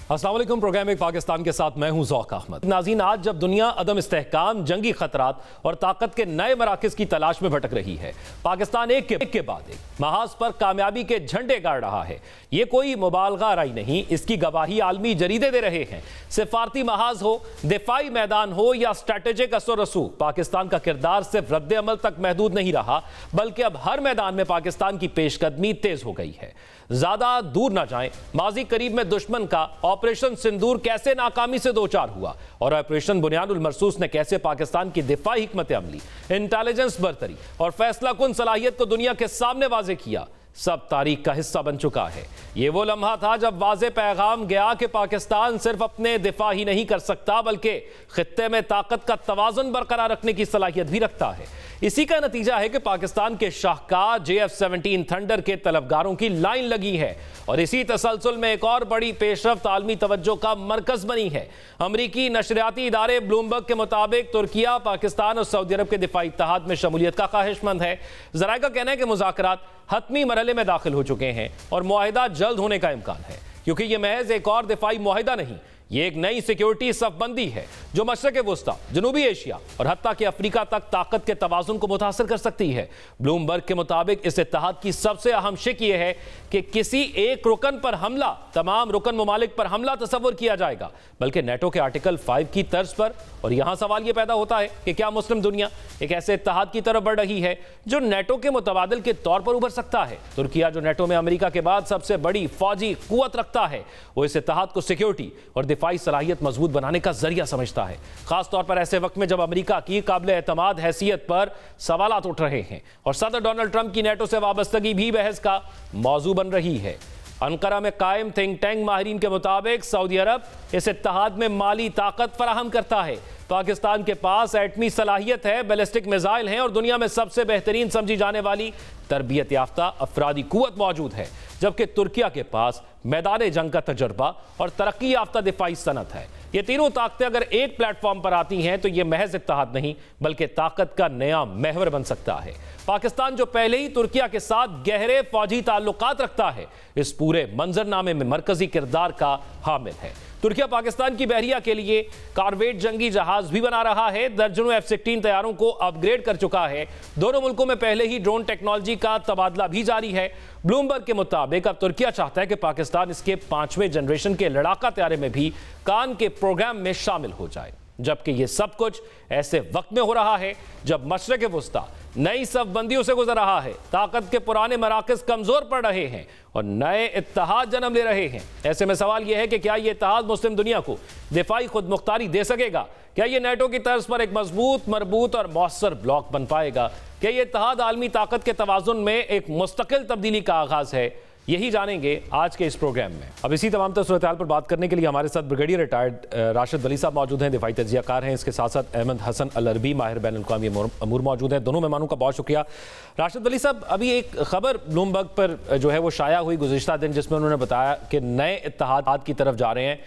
अस्सलाम वालेकुम। प्रोग्राम एक पाकिस्तान के साथ मैं हूं ज़ौक अहमद। नाज़रीन, आज जब दुनिया अदम इस्तेहकाम, जंगी खतरात और ताकत के नए मराकज़ की तलाश में भटक रही है, पाकिस्तान एक के बाद एक महाज पर कामयाबी के झंडे गाड़ रहा है। ये कोई मुबालगा राय नहीं, इसकी गवाही आलमी जरीदे दे रहे हैं। सिफारती महाज हो, दिफाई मैदान हो या स्ट्रेटेजिक असर रसूख, पाकिस्तान का किरदार सिर्फ रद्द अमल तक महदूद नहीं रहा, बल्कि अब हर मैदान में पाकिस्तान की पेशकदमी तेज हो गई है। ज्यादा दूर ना जाएं, माजी करीब में दुश्मन का ऑपरेशन सिंदूर कैसे नाकामी से दो चार हुआ और ऑपरेशन बुनियादुल मरसूस ने कैसे पाकिस्तान की दिफाई हिकमत अमली, इंटेलिजेंस बरतरी और फैसला कुन सलाहियत को दुनिया के सामने वाजे किया, सब तारीख का हिस्सा बन चुका है। ये वो लम्हा था जब वाज़े पैगाम गया कि पाकिस्तान सिर्फ अपने दिफा ही नहीं कर सकता, बल्कि खित्ते में ताकत का तवाज़ुन बरकरार रखने की सलाहियत भी रखता है। इसी का नतीजा है कि पाकिस्तान के शाहकार JF-17 थंडर के तलबगारों की लाइन लगी है और इसी तसलसल में एक और बड़ी पेशरफ्त आलमी तवज्जो का मरकज बनी है। अमरीकी नशरियाती इदारे ब्लूमबर्ग के मुताबिक तुर्किया, पाकिस्तान और सऊदी अरब के दिफाई इत्तेहाद में शमूलियत का ख्वाहिशमंद है। ज़राए का कहना है कि मुज़ाकरात हतमी मरहले में दाखिल हो चुके हैं और मुआहिदा जल्द होने का इम्कान है, क्योंकि यह महज एक और दिफाई मुआहिदा नहीं, ये एक नई सिक्योरिटी सफबंदी है जो मशरक़ वुस्ता, जनूबी एशिया और हत्ता कि अफ्रीका तक ताकत के तवाज़ुन को मुतासर कर सकती है। ब्लूमबर्ग के मुताबिक इस इत्तेहाद की सबसे अहम शिक यह है कि किसी एक रुकन पर हमला तमाम रुकन ममालिक पर हमला तस्वुर किया जाएगा, बल्कि नेटो के आर्टिकल 5 की तर्ज पर। और यहां सवाल यह पैदा होता है कि क्या मुस्लिम दुनिया एक ऐसे इत्तेहाद की तरफ बढ़ रही है जो नेटो के मुतबादिल के तौर पर उभर सकता है। तुर्किया, जो नेटो में अमेरिका के बाद सबसे बड़ी फौजी कुव्वत रखता है, वो इस इत्तेहाद को सिक्योरिटी और दिफाई सलाहियत मजबूत बनाने का जरिया समझता है, खासतौर पर ऐसे वक्त में जब अमेरिका की काबिल एतमाद हैसियत पर सवालात उठ रहे हैं और सदर डोनाल्ड ट्रंप की नेटो से वाबस्तगी भी बहस का मौजू बन रही है। अंकारा में कायम थिंक टैंक माहिरीन के मुताबिक सऊदी अरब इस इत्तेहाद में माली ताकत फराहम करता है। पाकिस्तान के पास एटमी सलाहियत है, बैलिस्टिक मिसाइल हैं और दुनिया में सबसे बेहतरीन समझी जाने वाली तरबियत याफ्ता अफरादी कुव्वत मौजूद है, जबकि तुर्किया के पास मैदान जंग का तजर्बा और तरक्की याफ्ता दिफाई सनत है। ये तीनों ताकतें अगर एक प्लेटफॉर्म पर आती हैं तो ये महज इत्तेहाद नहीं, बल्कि ताकत का नया महवर बन सकता है। पाकिस्तान, जो पहले ही तुर्किया के साथ गहरे फौजी ताल्लुकात रखता है, इस पूरे मंजरनामे में मरकजी किरदार का हामिल है। तुर्किया पाकिस्तान की बहरिया के लिए कॉर्वेट जंगी जहाज भी बना रहा है, दर्जनों F-16 तैयारों को अपग्रेड कर चुका है। दोनों मुल्कों में पहले ही ड्रोन टेक्नोलॉजी का तबादला भी जारी है। ब्लूमबर्ग के मुताबिक अब तुर्किया चाहता है कि पाकिस्तान इसके 5वें जनरेशन के लड़ाका तैयारे में भी कान के प्रोग्राम में शामिल हो जाए, जबकि यह सब कुछ ऐसे वक्त में हो रहा है जब मशरक़ वुस्ता नई सफबंदियों से गुजर रहा है, ताकत के पुराने मराकज़ कमजोर पड़ रहे हैं और नए इत्तेहाद जन्म ले रहे हैं। ऐसे में सवाल यह है कि क्या यह इत्तेहाद मुस्लिम दुनिया को दिफाई खुद मुख्तारी दे सकेगा? क्या यह नेटो की तर्ज पर एक मजबूत, मरबूत और मौसर ब्लॉक बन पाएगा? क्या यह इत्तेहाद आलमी ताकत के तवाज़ुन में एक मुस्तकिल तब्दीली का आगाज है? यही जानेंगे आज के इस प्रोग्राम में। अब इसी तमाम सूरत-ए-हाल पर बात करने के लिए हमारे साथ ब्रिगेडियर रिटायर्ड राशिद वली साहब मौजूद हैं, दिफाई तज्ज़ियाकार हैं। इसके साथ साथ अहमद हसन अल अरबी, माहिर बैनुल-अक़वामी अमूर मौजूद हैं। दोनों मेहमानों का बहुत शुक्रिया। राशिद वली साहब, अभी एक खबर ब्लूमबर्ग पर जो है वो शाया हुई गुज़िश्ता दिन, जिसमें उन्होंने बताया कि नए इत्तेहाद की तरफ जा रहे हैं।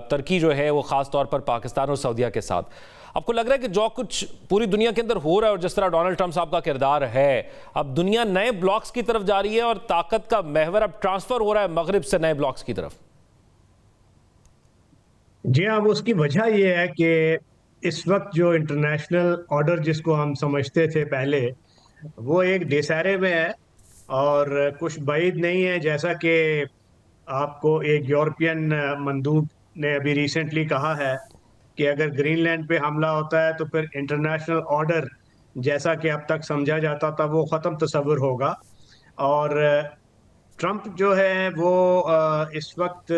तुर्की जो है वो ख़ास तौर पर पाकिस्तान और सऊदीया के साथ। आपको लग रहा है कि जो कुछ पूरी दुनिया के अंदर हो रहा है और जिस तरह डोनाल्ड ट्रंप साहब का किरदार है, अब दुनिया नए ब्लॉक्स की तरफ जा रही है और ताकत का महवर अब ट्रांसफर हो रहा है मगरिब से नए ब्लॉक्स की तरफ? जी हाँ, उसकी वजह यह है कि इस वक्त जो इंटरनेशनल ऑर्डर जिसको हम समझते थे पहले, वो एक डिसहरे में है और कुछ बाइद नहीं है। जैसा कि आपको एक यूरोपियन मंदूब ने अभी रिसेंटली कहा है कि अगर ग्रीनलैंड पे हमला होता है तो फिर इंटरनेशनल ऑर्डर जैसा कि अब तक समझा जाता था वो ख़त्म तस्वुर होगा। और ट्रंप जो है वो इस वक्त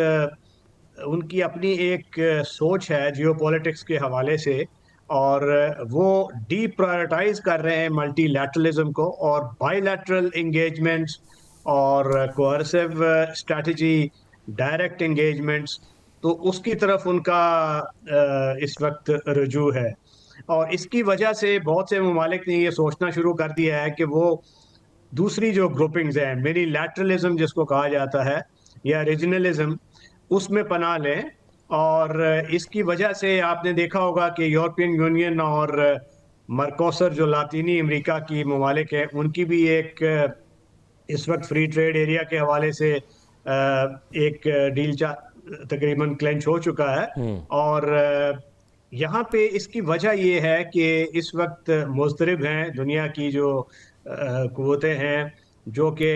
उनकी अपनी एक सोच है जियोपॉलिटिक्स के हवाले से, और वो डीप्रायोरिटाइज कर रहे हैं मल्टीलैटरलिज्म को और बायलैटरल एंगेजमेंट्स और कोअर्सिव स्ट्रैटेजी, डायरेक्ट एंगेजमेंट्स, तो उसकी तरफ उनका इस वक्त रुजू है। और इसकी वजह से बहुत से ममालिक ने ये सोचना शुरू कर दिया है कि वो दूसरी जो ग्रुपिंग्स हैं, मिनी लैटरलिज्म जिसको कहा जाता है या रीजनलिज्म, उसमें पनाह लें। और इसकी वजह से आपने देखा होगा कि यूरोपियन यूनियन और मरकोसर जो लातीनी अमेरिका की ममालिक हैं, उनकी भी एक इस वक्त फ्री ट्रेड एरिया के हवाले से एक डील तकरीबन क्लेंच हो चुका है। और यहाँ पे इसकी वजह ये है कि इस वक्त मुस्तरिब हैं दुनिया की जो कुव्वतें हैं, जो कि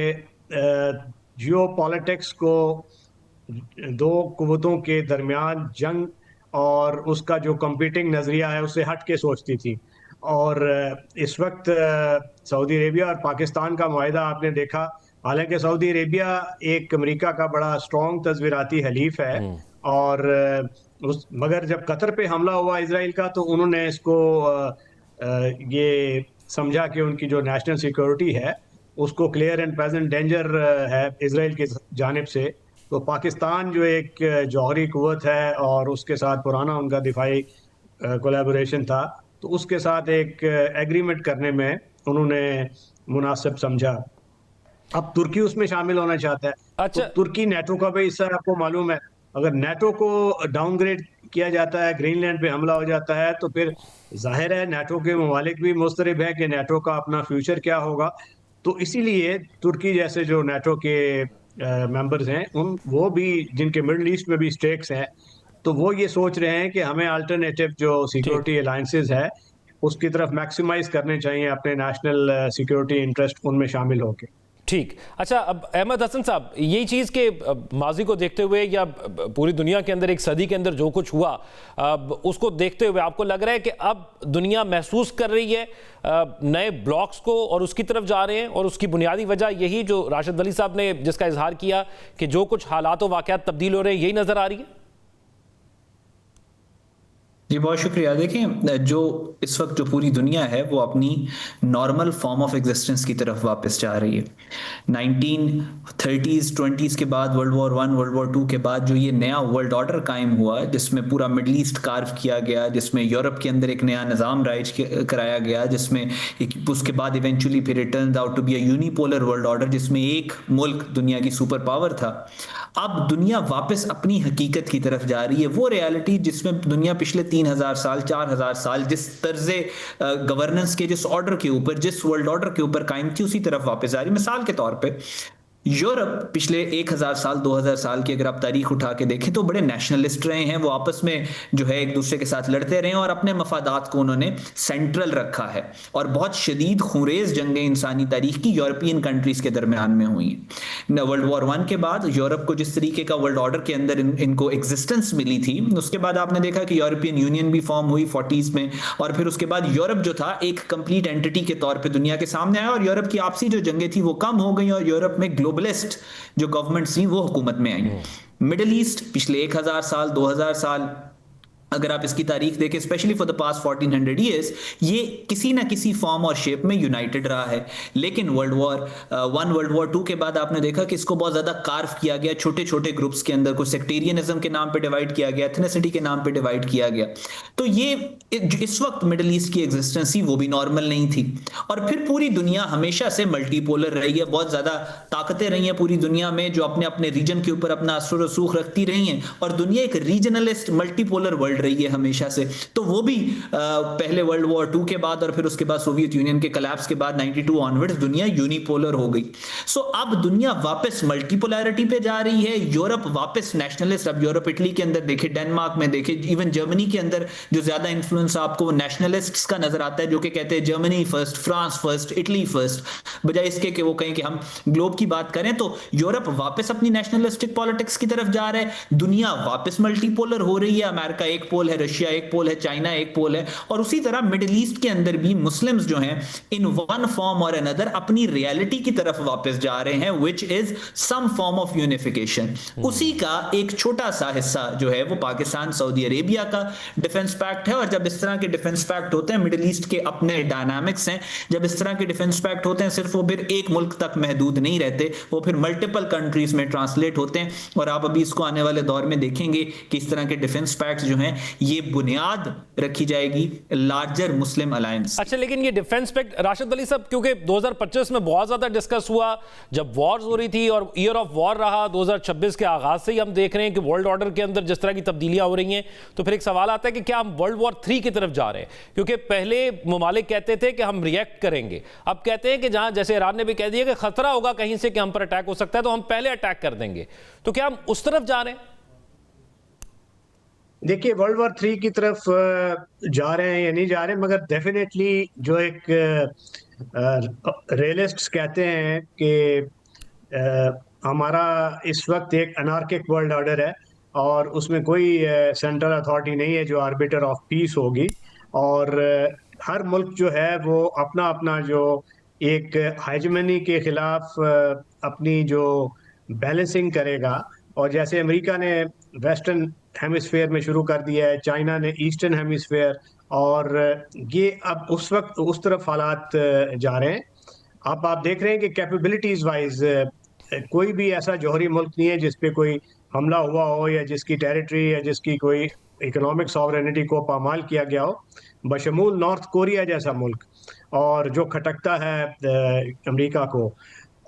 जियो पॉलिटिक्स को दो कुव्वतों के दरमियान जंग और उसका जो कंपीटिंग नजरिया है उससे हट के सोचती थी। और इस वक्त सऊदी अरेबिया और पाकिस्तान का मुआहिदा आपने देखा। हालांकि सऊदी अरेबिया एक अमेरिका का बड़ा स्ट्रॉन्ग तज़वीराती हलीफ है, और मगर जब कतर पे हमला हुआ इसराइल का, तो उन्होंने इसको ये समझा कि उनकी जो नेशनल सिक्योरिटी है उसको क्लियर एंड प्रेजेंट डेंजर है इसराइल की जानिब से। तो पाकिस्तान जो एक जौहरी कुव्वत है और उसके साथ पुराना उनका दिफाई कोलैबोरेशन था, तो उसके साथ एक एग्रीमेंट करने में उन्होंने मुनासिब समझा। अब तुर्की उसमें शामिल होना चाहता है। अच्छा। तो तुर्की नेटो का भी हिस्सा है, आपको मालूम है। अगर नेटो को डाउनग्रेड किया जाता है, ग्रीनलैंड पे हमला हो जाता है, तो फिर जाहिर है नेटो के ममालिक भी मुस्तरब है कि नेटो का अपना फ्यूचर क्या होगा। तो इसीलिए तुर्की जैसे जो नेटो के मेंबर्स हैं, उन वो भी जिनके मिडल ईस्ट में भी स्टेक्स हैं, तो वो ये सोच रहे हैं कि हमें अल्टरनेटिव जो ठीक। सिक्योरिटी अलायंसेस है उसकी तरफ मैक्सिमाइज करने चाहिए, अपने नेशनल सिक्योरिटी इंटरेस्ट उनमें शामिल होकर। ठीक। अच्छा, अब अहमद हसन साहब, यही चीज़ के माजी को देखते हुए या पूरी दुनिया के अंदर एक सदी के अंदर जो कुछ हुआ, उसको देखते हुए आपको लग रहा है कि अब दुनिया महसूस कर रही है नए ब्लॉक्स को और उसकी तरफ जा रहे हैं, और उसकी बुनियादी वजह यही जो राशिद अली साहब ने जिसका इजहार किया कि जो कुछ हालात व वाक़यात तब्दील हो रहे हैं, यही नज़र आ रही है? जी बहुत शुक्रिया। देखें, जो इस वक्त जो पूरी दुनिया है वो अपनी नॉर्मल फॉर्म ऑफ एग्जिस्टेंस की तरफ वापस जा रही है। 1930s 20s के बाद, वर्ल्ड वॉर 1 वर्ल्ड वॉर 2 के बाद जो ये नया वर्ल्ड ऑर्डर कायम हुआ, जिसमें पूरा मिडल ईस्ट कार्व किया गया, जिसमें यूरोप के अंदर एक नया निज़ाम राइज कराया गया, जिसमें उसके बाद इवेंचुअली फिर it turned out to be a unipolar world order, जिसमें एक मुल्क दुनिया की सुपर पावर था। अब दुनिया वापस अपनी हकीकत की तरफ जा रही है, वो रियलिटी जिसमें दुनिया पिछले 3000 साल 4000 साल जिस तर्जे गवर्नेंस के, जिस ऑर्डर के ऊपर, जिस वर्ल्ड ऑर्डर के ऊपर कायम थी, उसी तरफ वापस आ रही। मिसाल के तौर पे यूरोप पिछले 1000 साल 2000 साल की अगर आप तारीख उठा के देखें तो बड़े नेशनलिस्ट रहे हैं। वो आपस में जो है एक दूसरे के साथ लड़ते रहे हैं और अपने मफादात को उन्होंने सेंट्रल रखा है, और बहुत शदीद खुरेज जंगें इंसानी तारीख की यूरोपियन कंट्रीज के दरमियान में हुई हैं। वर्ल्ड वॉर 1 के बाद यूरोप को जिस तरीके का वर्ल्ड ऑर्डर के अंदर इनको एग्जिस्टेंस मिली थी, उसके बाद आपने देखा कि यूरोपियन यूनियन भी फॉर्म हुई 40s में, और फिर उसके बाद यूरोप जो था एक कंप्लीट एंटिटी के तौर पर दुनिया के सामने आया, और यूरोप की आपसी जो जंगें थी वो कम हो गई, और यूरोप में ग्लोबलिस्ट जो गवर्नमेंट्स थी वो हुकूमत में आई। मिडिल ईस्ट पिछले 1000 साल 2000 साल अगर आप इसकी तारीख देखें, specially for the past 1400 years, ये किसी ना किसी फॉर्म और शेप में यूनाइटेड रहा है। लेकिन वर्ल्ड वॉर 1 वर्ल्ड वॉर 2 के बाद आपने देखा कि इसको बहुत ज्यादा कार्व किया गया, छोटे छोटे ग्रुप्स के अंदर, कुछ सेक्टेरियनिज्म के नाम पे डिवाइड किया गया, एथनिसिटी के नाम पे डिवाइड किया गया। तो ये इस वक्त मिडिल ईस्ट की एग्जिस्टेंस ही वो भी नॉर्मल नहीं थी। और फिर पूरी दुनिया हमेशा से मल्टीपोलर रही है, बहुत ज्यादा ताकतें रही हैं पूरी दुनिया में जो अपने अपने रीजन के ऊपर अपना असर रसूख रखती रही हैं, और दुनिया एक रीजनलिस्ट मल्टीपोलर वर्ल्ड रही है हमेशा से। तो वो भी पहले वर्ल्ड वॉर 2 के बाद और फिर उसके बाद सोवियत यूनियन के कोलैप्स के बाद 92 ऑनवर्ड्स दुनिया यूनिपोलर हो गई। सो अब दुनिया वापस मल्टीपोलैरिटी पे जा रही है, यूरोप वापस नेशनलिस्ट। अब यूरोप, इटली के अंदर देखे, डेनमार्क में देखे, इवन जर्मनी के अंदर जो ज्यादा इन्फ्लुएंस आपको नेशनलिस्ट्स का नजर आता है, जो कि कहते हैं Germany first, France first, Italy first, बजाय इसके कि वो कहें कि हम ग्लोब की बात करें। तो यूरोप वापस अपनी नेशनलिस्टिक पॉलिटिक्स की तरफ जा रहा है, दुनिया वापस मल्टीपोलर हो रही है। अमेरिका एक पोल है, रशिया एक पोल है, चाइना एक पोल है, और उसी तरह मिडिल ईस्ट के अंदर भी मुस्लिम्स जो हैं इन वन फॉर्म और अनदर अपनी रियलिटी की तरफ वापस जा रहे हैं, which is some form of unification. उसी का एक छोटा सा हिस्सा जो है वो पाकिस्तान सऊदी अरेबिया का डिफेंस पैक्ट है। और जब इस तरह के डिफेंस पैक्ट होते हैं, मिडिल ईस्ट के अपने डायनामिक्स हैं, जब इस तरह के डिफेंस पैक्ट होते हैं सिर्फ वो फिर एक मुल्क तक महदूद नहीं रहते, वो फिर मल्टीपल कंट्रीज में ट्रांसलेट होते हैं। और आप अभी इसको आने वाले दौर में देखेंगे कि इस तरह के डिफेंस पैक्ट जो हैं ये बुनियाद रखी जाएगी लार्जर मुस्लिम अलायंस। अच्छा, लेकिन ये डिफेंस पैक्ट राशिद अली साहब, क्योंकि 2025 में बहुत ज्यादा डिस्कस हुआ जब वॉर्स हो रही थी और ईयर ऑफ वॉर रहा, 2026 के आगाज से ही हम देख रहे हैं कि वर्ल्ड ऑर्डर के अंदर जिस तरह की तब्दीलियां हो रही हैं, तो फिर एक सवाल आता है कि क्या हम वर्ल्ड वॉर 3 की तरफ जा रहे हैं? क्योंकि पहले ममालिक कहते थे कि हम रिएक्ट करेंगे, अब कहते हैं कि जहां जैसे ईरान ने भी कह दिया कि खतरा होगा कहीं से कि हम पर अटैक हो सकता है, तो हम पहले अटैक कर देंगे। तो क्या हम उस तरफ जा रहे हैं? देखिए, वर्ल्ड वॉर 3 की तरफ जा रहे हैं या नहीं जा रहे, मगर डेफिनेटली जो एक रियलिस्ट्स कहते हैं कि हमारा इस वक्त एक अनार्किक वर्ल्ड ऑर्डर है, और उसमें कोई सेंट्रल अथॉरिटी नहीं है जो आर्बिटर ऑफ पीस होगी। और हर मुल्क जो है वो अपना अपना जो एक हाइजमनी के खिलाफ अपनी जो बैलेंसिंग करेगा। और जैसे अमेरिका ने वेस्टर्न हेमिस्फेयर में शुरू कर दिया है, चाइना ने ईस्टर्न हेमिस्फेयर, और ये अब उस वक्त उस तरफ हालात जा रहे हैं। अब आप देख रहे हैं कि कैपेबिलिटीज वाइज कोई भी ऐसा जौहरी मुल्क नहीं है जिस पे कोई हमला हुआ हो, या जिसकी टेरिटरी या जिसकी कोई इकोनॉमिक सॉवरेनिटी को पामाल किया गया हो, बशमूल नॉर्थ कोरिया जैसा मुल्क, और जो खटकता है अमेरिका को।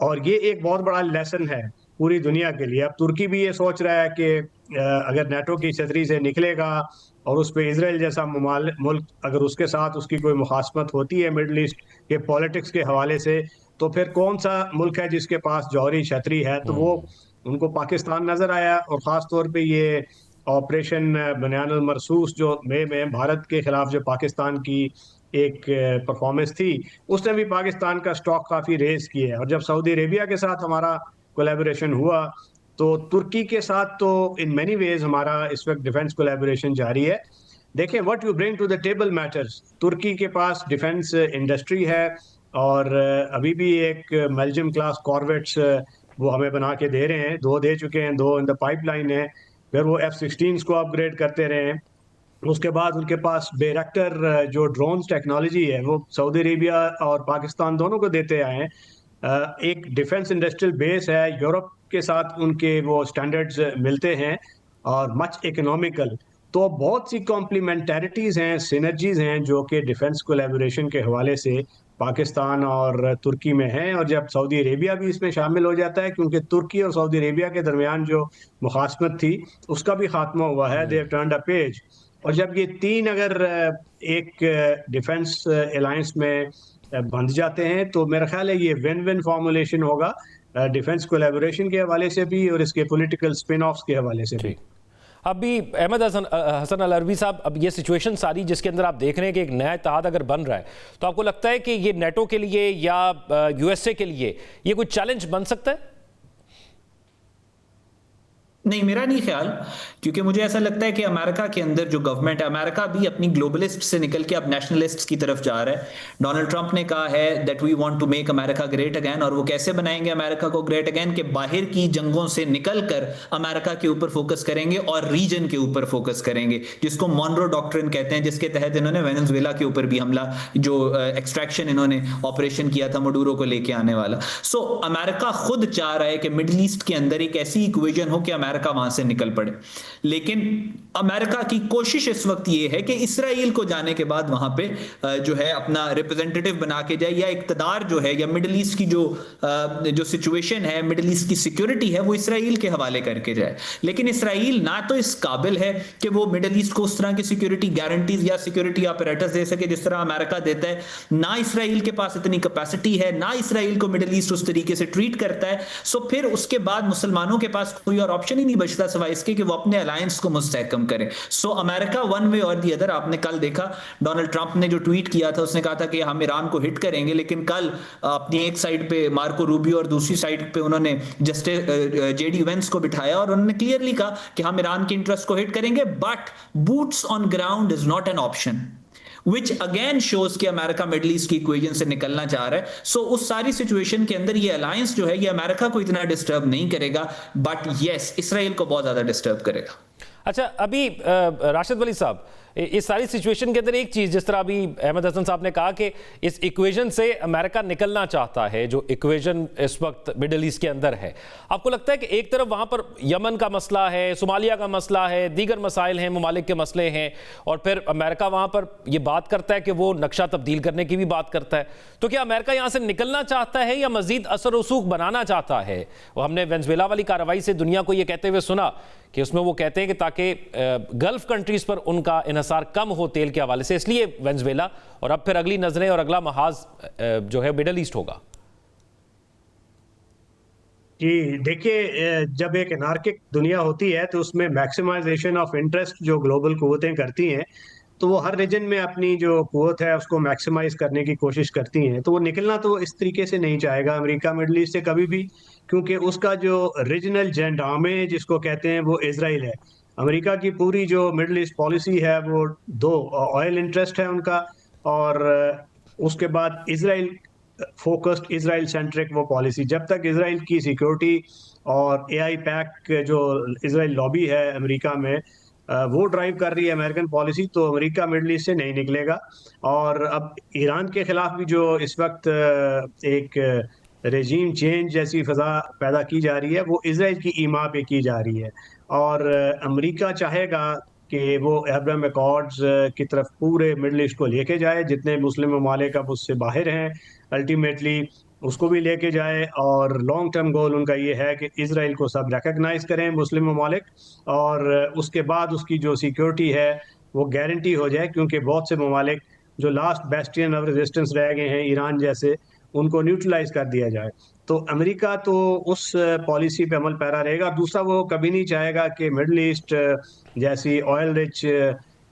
और ये एक बहुत बड़ा लेसन है पूरी दुनिया के लिए। अब तुर्की भी ये सोच रहा है कि अगर नेटो की छतरी से निकलेगा और उस पे इसराइल जैसा मुल्क अगर उसके साथ उसकी कोई मुखासमत होती है मिडल ईस्ट के पॉलिटिक्स के हवाले से, तो फिर कौन सा मुल्क है जिसके पास जौहरी छतरी है? तो वो उनको पाकिस्तान नजर आया। और ख़ास तौर पे ये ऑपरेशन बनियानुल मरसूस जो मई में भारत के खिलाफ जो पाकिस्तान की एक परफॉर्मेंस थी, उसने भी पाकिस्तान का स्टॉक काफ़ी रेज किया है। और जब सऊदी अरेबिया के साथ हमारा कोलैबोरेशन हुआ, तो तुर्की के साथ तो इन मैनी वेज हमारा इस वक्त डिफेंस कोलैबोरेशन जारी है। देखें, what you bring to the table matters. तुर्की के पास डिफेंस इंडस्ट्री है, और अभी भी एक बेल्जियम क्लास कॉर्वेट्स वो हमें बना के दे रहे हैं, 2 दे चुके हैं, 2 इन द पाइपलाइन है। फिर वो F-16 को अपग्रेड करते रहे हैं। उसके बाद उनके पास बेरक्टर जो ड्रोन्स टेक्नोलॉजी है वो सऊदी अरेबिया और पाकिस्तान दोनों को देते आए हैं। एक डिफेंस इंडस्ट्रियल बेस है, यूरोप के साथ उनके वो स्टैंडर्ड्स मिलते हैं, और मच इकोनॉमिकल। तो बहुत सी कॉम्प्लीमेंटरिटीज़ हैं, सिनर्जीज हैं जो कि डिफेंस कोलैबोरेशन के हवाले से पाकिस्तान और तुर्की में हैं। और जब सऊदी अरेबिया भी इसमें शामिल हो जाता है, क्योंकि तुर्की और सऊदी अरेबिया के दरमियान जो मुखासमत थी उसका भी खात्मा हुआ है, they have turned a page. और जब ये 3 अगर एक डिफेंस अलायंस में बंध जाते हैं, तो मेरा ख्याल है ये विन विन फॉर्मुलेशन होगा, डिफेंस कोलैबोरेशन के हवाले से भी और इसके पॉलिटिकल स्पिन ऑफ्स के हवाले से भी। अभी अहमद हसन अल अरबी साहब, अब ये सिचुएशन सारी जिसके अंदर आप देख रहे हैं कि एक नया इत्तेहाद अगर बन रहा है, तो आपको लगता है कि ये नेटो के लिए या यूएसए के लिए ये कोई चैलेंज बन सकता है? नहीं, मेरा नहीं ख्याल, क्योंकि मुझे ऐसा लगता है कि अमेरिका के अंदर जो गवर्नमेंट है, अमेरिका भी अपनी ग्लोबलिस्ट से निकल के अब नेशनलिस्ट की तरफ जा रहा है। डोनाल्ड ट्रंप ने कहा है that we want to make America great again, और वो कैसे बनाएंगे अमेरिका को ग्रेट अगेन? के बाहर की जंगों से निकलकर अमेरिका के ऊपर फोकस करेंगे और रीजन के ऊपर फोकस करेंगे, जिसको मॉनरो डॉक्ट्रिन कहते हैं, जिसके तहत इन्होंने वेनेजुएला के ऊपर भी हमला, जो एक्सट्रैक्शन इन्होंने ऑपरेशन किया था मडूरो को लेके आने वाला। सो अमेरिका खुद चाह रहा है कि मिडिल ईस्ट के अंदर एक ऐसी इक्वेशन हो कि अमेरिका वहां से निकल पड़े। लेकिन अमेरिका की कोशिश इस वक्त यह है कि इसराइल को जाने के बाद वहां पे जो है अपना रिप्रेजेंटेटिव बना के जाए, या इक्तदार जो है या मिडिल ईस्ट की जो सिचुएशन है, मिडिल ईस्ट की सिक्योरिटी है, वो इसराइल के हवाले करके जाए। लेकिन इसराइल ना तो इस काबिल है कि वो मिडिल ईस्ट को उस तरह की सिक्योरिटी गारंटीज या सिक्योरिटी ऑपरेटर्स दे सके जिस तरह अमेरिका देता है, ना इसराइल के पास इतनी कैपेसिटी है, ना इसराइल को मिडिल ईस्ट उस तरीके से ट्रीट करता है। सो फिर उसके बाद मुसलमानों के पास कोई और ऑप्शन ही नहीं बचता सिवाय इसके कि वो अपने अलायंस को मुस्तहकम करें। सो अमेरिका वन वे और दी अदर, आपने कल देखा डोनाल्ड ट्रंप ने जो ट्वीट किया था, उसने कहा था कि हम ईरान को हिट करेंगे, लेकिन कल अपनी एक साइड पे मार्को रूबियो और दूसरी साइड पे उन्होंने जेडी वेंस को बिठाया और उन्होंने क्लियरली कहा कि हम ईरान के इंटरेस्ट को हिट करेंगे, but boots on ground is not an option, which again shows कि अमेरिका मिडिल ईस्ट की इक्वेशन से निकलना चाह रहा है। सो उस सारी सिचुएशन के अंदर ये अलायंस जो है ये अमेरिका को इतना डिस्टर्ब नहीं करेगा, बट यस इसराइल को बहुत ज्यादा डिस्टर्ब करेगा। अच्छा, अभी राशिद वली साहब, इस सारी सिचुएशन के अंदर एक चीज़, जिस तरह अभी अहमद हसन साहब ने कहा कि इस इक्वेशन से अमेरिका निकलना चाहता है, जो इक्वेशन इस वक्त मिडिल ईस्ट के अंदर है, आपको लगता है कि एक तरफ वहाँ पर यमन का मसला है, सोमालिया का मसला है, दीगर मसाइल हैं, ममालिक के मसले हैं, और फिर अमेरिका वहाँ पर ये बात करता है कि वो नक्शा तब्दील करने की भी बात करता है, तो क्या अमेरिका यहाँ से निकलना चाहता है या मज़ीद असर रसूख बनाना चाहता है? वो हमने वेनेजुएला वाली कार्रवाई से दुनिया को ये कहते हुए सुना कि उसमें वो कहते हैं कि ताकि गल्फ कंट्रीज़ पर उनका इन्हसार कम हो तेल के हवाले से, इसलिए वेनेजुएला, और अब फिर अगली नज़रें और अगला महाज जो है मिडल ईस्ट होगा। कि देखिए, जब एक एनार्किक दुनिया होती है तो उसमें मैक्सिमाइजेशन ऑफ इंटरेस्ट जो ग्लोबल कुव्वतें करती हैं, तो वो हर रीजन में अपनी जो कुव्वत है उसको मैक्सिमाइज करने की कोशिश करती हैं। तो वो निकलना तो इस तरीके से नहीं चाहेगा अमेरिका मिडल ईस्ट से कभी भी, क्योंकि उसका जो रीजनल जेंडामे जिसको कहते हैं वो इसराइल है। अमेरिका की पूरी जो मिडल ईस्ट पॉलिसी है वो दो, ऑयल इंटरेस्ट है उनका, और उसके बाद इसराइल फोकस्ड, इसराइल सेंट्रिक वो पॉलिसी। जब तक इसराइल की सिक्योरिटी और एआई पैक जो इसराइल लॉबी है अमेरिका में, वो ड्राइव कर रही है अमेरिकन पॉलिसी, तो अमेरिका मिडल ईस्ट से नहीं निकलेगा। और अब ईरान के खिलाफ भी जो इस वक्त एक रेजीम चेंज जैसी फजा पैदा की जा रही है, वो इसराइल की ईमा पे की जा रही है। और अमेरिका चाहेगा कि वो अब्राहम अकॉर्ड्स की तरफ पूरे मिडल ईस्ट को लेके जाए, जितने मुस्लिम ममालिक अब उससे बाहर हैं अल्टीमेटली उसको भी लेके जाए। और लॉन्ग टर्म गोल उनका ये है कि इसराइल को सब रिकग्नाइज करें मुस्लिम ममालिक, और उसके बाद उसकी जो सिक्योरिटी है वो गारंटी हो जाए, क्योंकि बहुत से ममालिक जो लास्ट बेस्टियन ऑफ रेजिस्टेंस रह गए हैं ईरान जैसे, उनको न्यूट्रलाइज कर दिया जाए। तो अमेरिका तो उस पॉलिसी पे अमल पैरा रहेगा। दूसरा, वो कभी नहीं चाहेगा कि मिडल ईस्ट जैसी ऑयल रिच,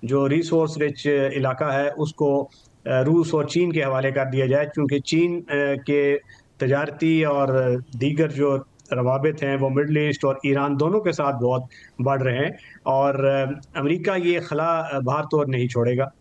जो रिसोर्स रिच इलाका है, उसको रूस और चीन के हवाले कर दिया जाए, क्योंकि चीन के तजारती और दीगर जो रवाबित हैं वो मिडल ईस्ट और ईरान दोनों के साथ बहुत बढ़ रहे हैं, और अमेरिका ये खला बाहर तो नहीं छोड़ेगा।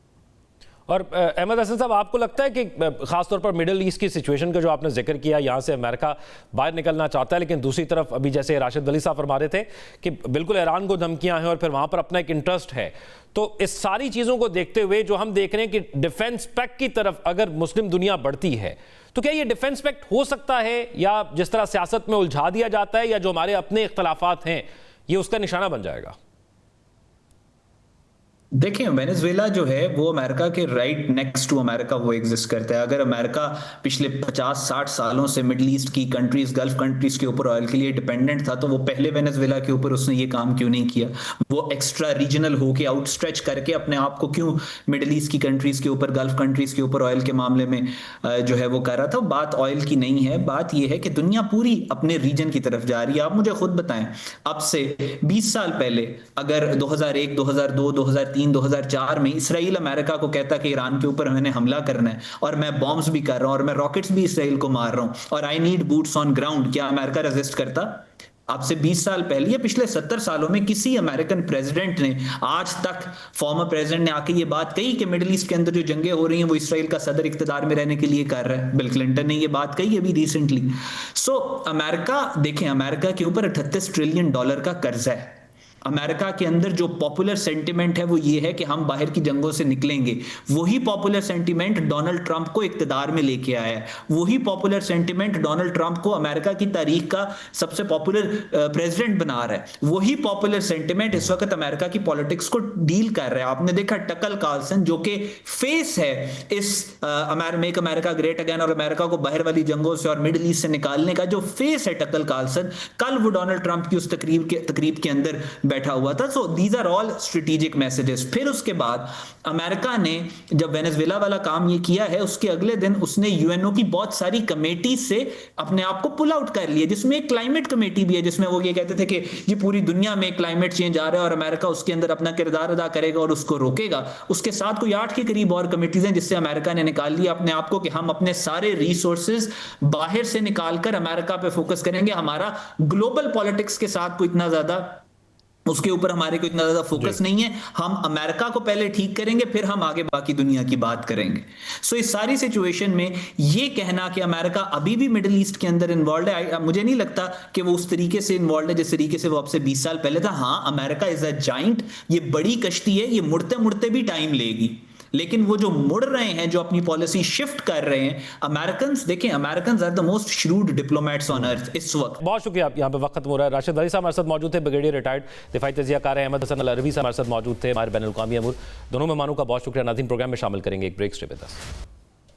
और अहमद हसन साहब, आपको लगता है कि खासतौर पर मिडिल ईस्ट की सिचुएशन का जो आपने जिक्र किया, यहाँ से अमेरिका बाहर निकलना चाहता है, लेकिन दूसरी तरफ अभी जैसे राशिद अली साहब फरमा रहे थे कि बिल्कुल ईरान को धमकियां हैं और फिर वहाँ पर अपना एक इंटरेस्ट है, तो इस सारी चीज़ों को देखते हुए जो हम देख रहे हैं कि डिफेंस पैक्ट की तरफ अगर मुस्लिम दुनिया बढ़ती है, तो क्या ये डिफेंस पैक्ट हो सकता है, या जिस तरह सियासत में उलझा दिया जाता है, या जो हमारे अपने इख्तलाफात हैं ये उसका निशाना बन जाएगा? देखिए, वेनेजुएला जो है वो अमेरिका के राइट नेक्स्ट टू अमेरिका वो एग्जिस्ट करता है। अगर अमेरिका पिछले 50-60 सालों से मिडिल ईस्ट की कंट्रीज, गल्फ कंट्रीज के ऊपर ऑयल के लिए डिपेंडेंट था, तो वो पहले वेनेजुएला के ऊपर उसने ये काम क्यों नहीं किया? वो एक्स्ट्रा रीजनल होके आउटस्ट्रेच करके अपने आप को क्यों मिडिल ईस्ट की कंट्रीज के ऊपर, गल्फ कंट्रीज के ऊपर ऑयल के मामले में जो है वो कर रहा था? बात ऑयल की नहीं है, बात ये है कि दुनिया पूरी अपने रीजन की तरफ जा रही है। आप मुझे खुद बताएं, अब से 20 साल पहले अगर 2001, 2002, 2003, 2004 में इसराइल अमेरिका को कहता कि ईरान के ऊपर मैंने हमला करना है और मैं बॉम्ब्स भी कर रहा हूं और मैं रॉकेट्स भी इसराइल को मार रहा हूं और I need boots on ground, क्या अमेरिका रेजिस्ट करता? अब से 20 साल पहले या पिछले 70 सालों में किसी अमेरिकन प्रेसिडेंट ने आज तक, फॉर्मर प्रेसिडेंट ने आके ये बात कही कि मिडिल ईस्ट के अंदर जो जंगें हो रही हैं वो इसराइल का सदर इख्तियार में रहने के लिए कर रहा है? बिल क्लिंटन ने ये बात कही अभी रिसेंटली। सो अमेरिका, देखें, अमेरिका के ऊपर $38 ट्रिलियन का कर्जा है। अमेरिका के अंदर जो पॉपुलर सेंटिमेंट है वो ये है कि हम बाहर की जंगों से निकलेंगे। वही पॉपुलर सेंटिमेंट डोनाल्ड ट्रंप को इक्तदार में लेके आया है। वही पॉपुलर सेंटिमेंट डोनाल्ड ट्रंप को अमेरिका की तारीख का सबसे पॉपुलर प्रेसिडेंट बना रहा है। वही पॉपुलर सेंटिमेंट इस वक्त अमेरिका की पॉलिटिक्स को डील कर रहा है। आपने देखा टकर कार्लसन जो कि फेस है इस मेक अमेरिका ग्रेट अगेन और अमेरिका को बाहर वाली जंगों से और मिडिल ईस्ट से निकालने का जो फेस है टकर कार्लसन, कल वो डोनाल्ड ट्रंप की उस तकरीब के अंदर बैठा हुआ था। So these are all strategic messages. फिर उसके बाद अमेरिका ने जब वेनेजुएला वाला काम ये किया है, उसके अगले दिन उसने यूएनओ की बहुत सारी कमेटी से अपने आप को पुल आउट कर लिया, जिसमें एक क्लाइमेट कमेटी भी है, जिसमें वो ये कहते थे कि ये पूरी दुनिया में क्लाइमेट चेंज आ रहा है और अमेरिका उसके अंदर अपना किरदार अदा करेगा और उसको रोकेगा। उसके साथ कोई 8 के करीब और कमेटीज हैं जिससे अमेरिका ने निकाल लिया अपने आप को कि हम अपने सारे रिसोर्सेज बाहर से निकालकर अमेरिका पे फोकस करेंगे। हमारा ग्लोबल पॉलिटिक्स के साथ कोई इतना ज्यादा, उसके ऊपर हमारे को इतना ज्यादा फोकस नहीं है। हम अमेरिका को पहले ठीक करेंगे, फिर हम आगे बाकी दुनिया की बात करेंगे। सो इस सारी सिचुएशन में ये कहना कि अमेरिका अभी भी मिडिल ईस्ट के अंदर इन्वॉल्व है, मुझे नहीं लगता कि वो उस तरीके से इन्वॉल्व है जिस तरीके से वो अब से 20 साल पहले था। हाँ, अमेरिका इज अ जाइंट, ये बड़ी कश्ती है, ये मुड़ते मुड़ते भी टाइम लेगी, लेकिन वो जो मुड़ रहे हैं, जो अपनी पॉलिसी शिफ्ट कर रहे हैं, अमेरिकन्स, देखें, Americans are the most shrewd diplomats on earth इस वक्त। बहुत शुक्रिया, आप यहाँ पे वक्त खत्म हो रहा है। राशिद अली साहब हमारे साथ मौजूद थे, ब्रिगेडियर रिटायर्ड दिफाई तजियाकार हैं। अहमद हसन अल-अरबी साहब हमारे साथ मौजूद थे, हमारे बैनुल-अक़वामी अमूर। दोनों मेहमानों का बहुत शुक्रिया। नाज़रीन, प्रोग्राम में शामिल करेंगे एक break. Stay with us.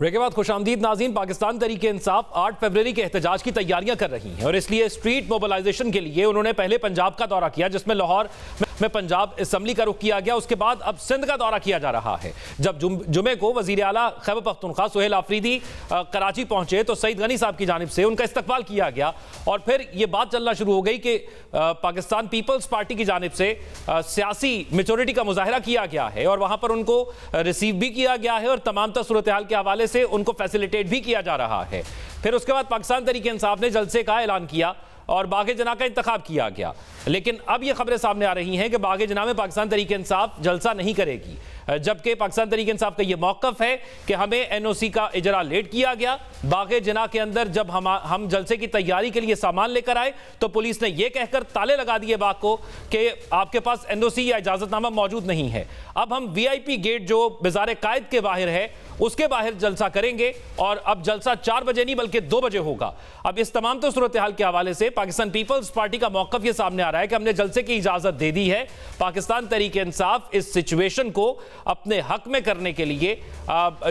Break के बाद खुशामदीद नाज़रीन। पाकिस्तान तहरीक इंसाफ 8 फरवरी के एहतजाज की तैयारियां कर रही है और इसलिए स्ट्रीट मोबिलाइजेशन के लिए उन्होंने पहले पंजाब का दौरा किया, जिसमें लाहौर में में पंजाब असम्बली का रुख किया गया। उसके बाद अब सिंध का दौरा किया जा रहा है। जब जुमे को वजीर आला खैबर पख्तूनख्वा सुहेल आफरीदी कराची पहुंचे तो सईद गनी साहब की जानिब से उनका इस्तकबाल किया गया और फिर यह बात चलना शुरू हो गई कि पाकिस्तान पीपल्स पार्टी की जानिब से सियासी मेचोरिटी का मुजाहरा किया गया है और वहां पर उनको रिसीव भी किया गया है और तमाम तर सूरत हाल के हवाले से उनको फैसिलिटेट भी किया जा रहा है। फिर उसके बाद पाकिस्तान तहरीक इंसाफ ने जलसे का ऐलान किया और बागे जना का इंतखाब किया गया। लेकिन अब यह खबरें सामने आ रही हैं कि बागे जना में पाकिस्तान तहरीक इंसाफ जलसा नहीं करेगी, जबकि पाकिस्तान तहरीक इंसाफ का यह मौकफ है कि हमें एनओसी का इजरा लेट किया गया। बागे जना के अंदर जब हम जलसे की तैयारी के लिए सामान लेकर आए तो पुलिस ने यह कहकर ताले लगा दिए बाग को कि आपके पास एनओसी या इजाजतनामा मौजूद नहीं है। अब हम वीआईपी गेट जो बाजार कायद के बाहर है उसके बाहर जलसा करेंगे और अब जलसा 4 बजे नहीं बल्कि 2 बजे होगा। अब इस तमाम तो सूरत हाल के हवाले से पाकिस्तान पीपल्स पार्टी का मौकफ यह सामने आ रहा है कि हमने जलसे की इजाजत दे दी है। पाकिस्तान तहरीक इंसाफ इस सिचुएशन को अपने हक में करने के लिए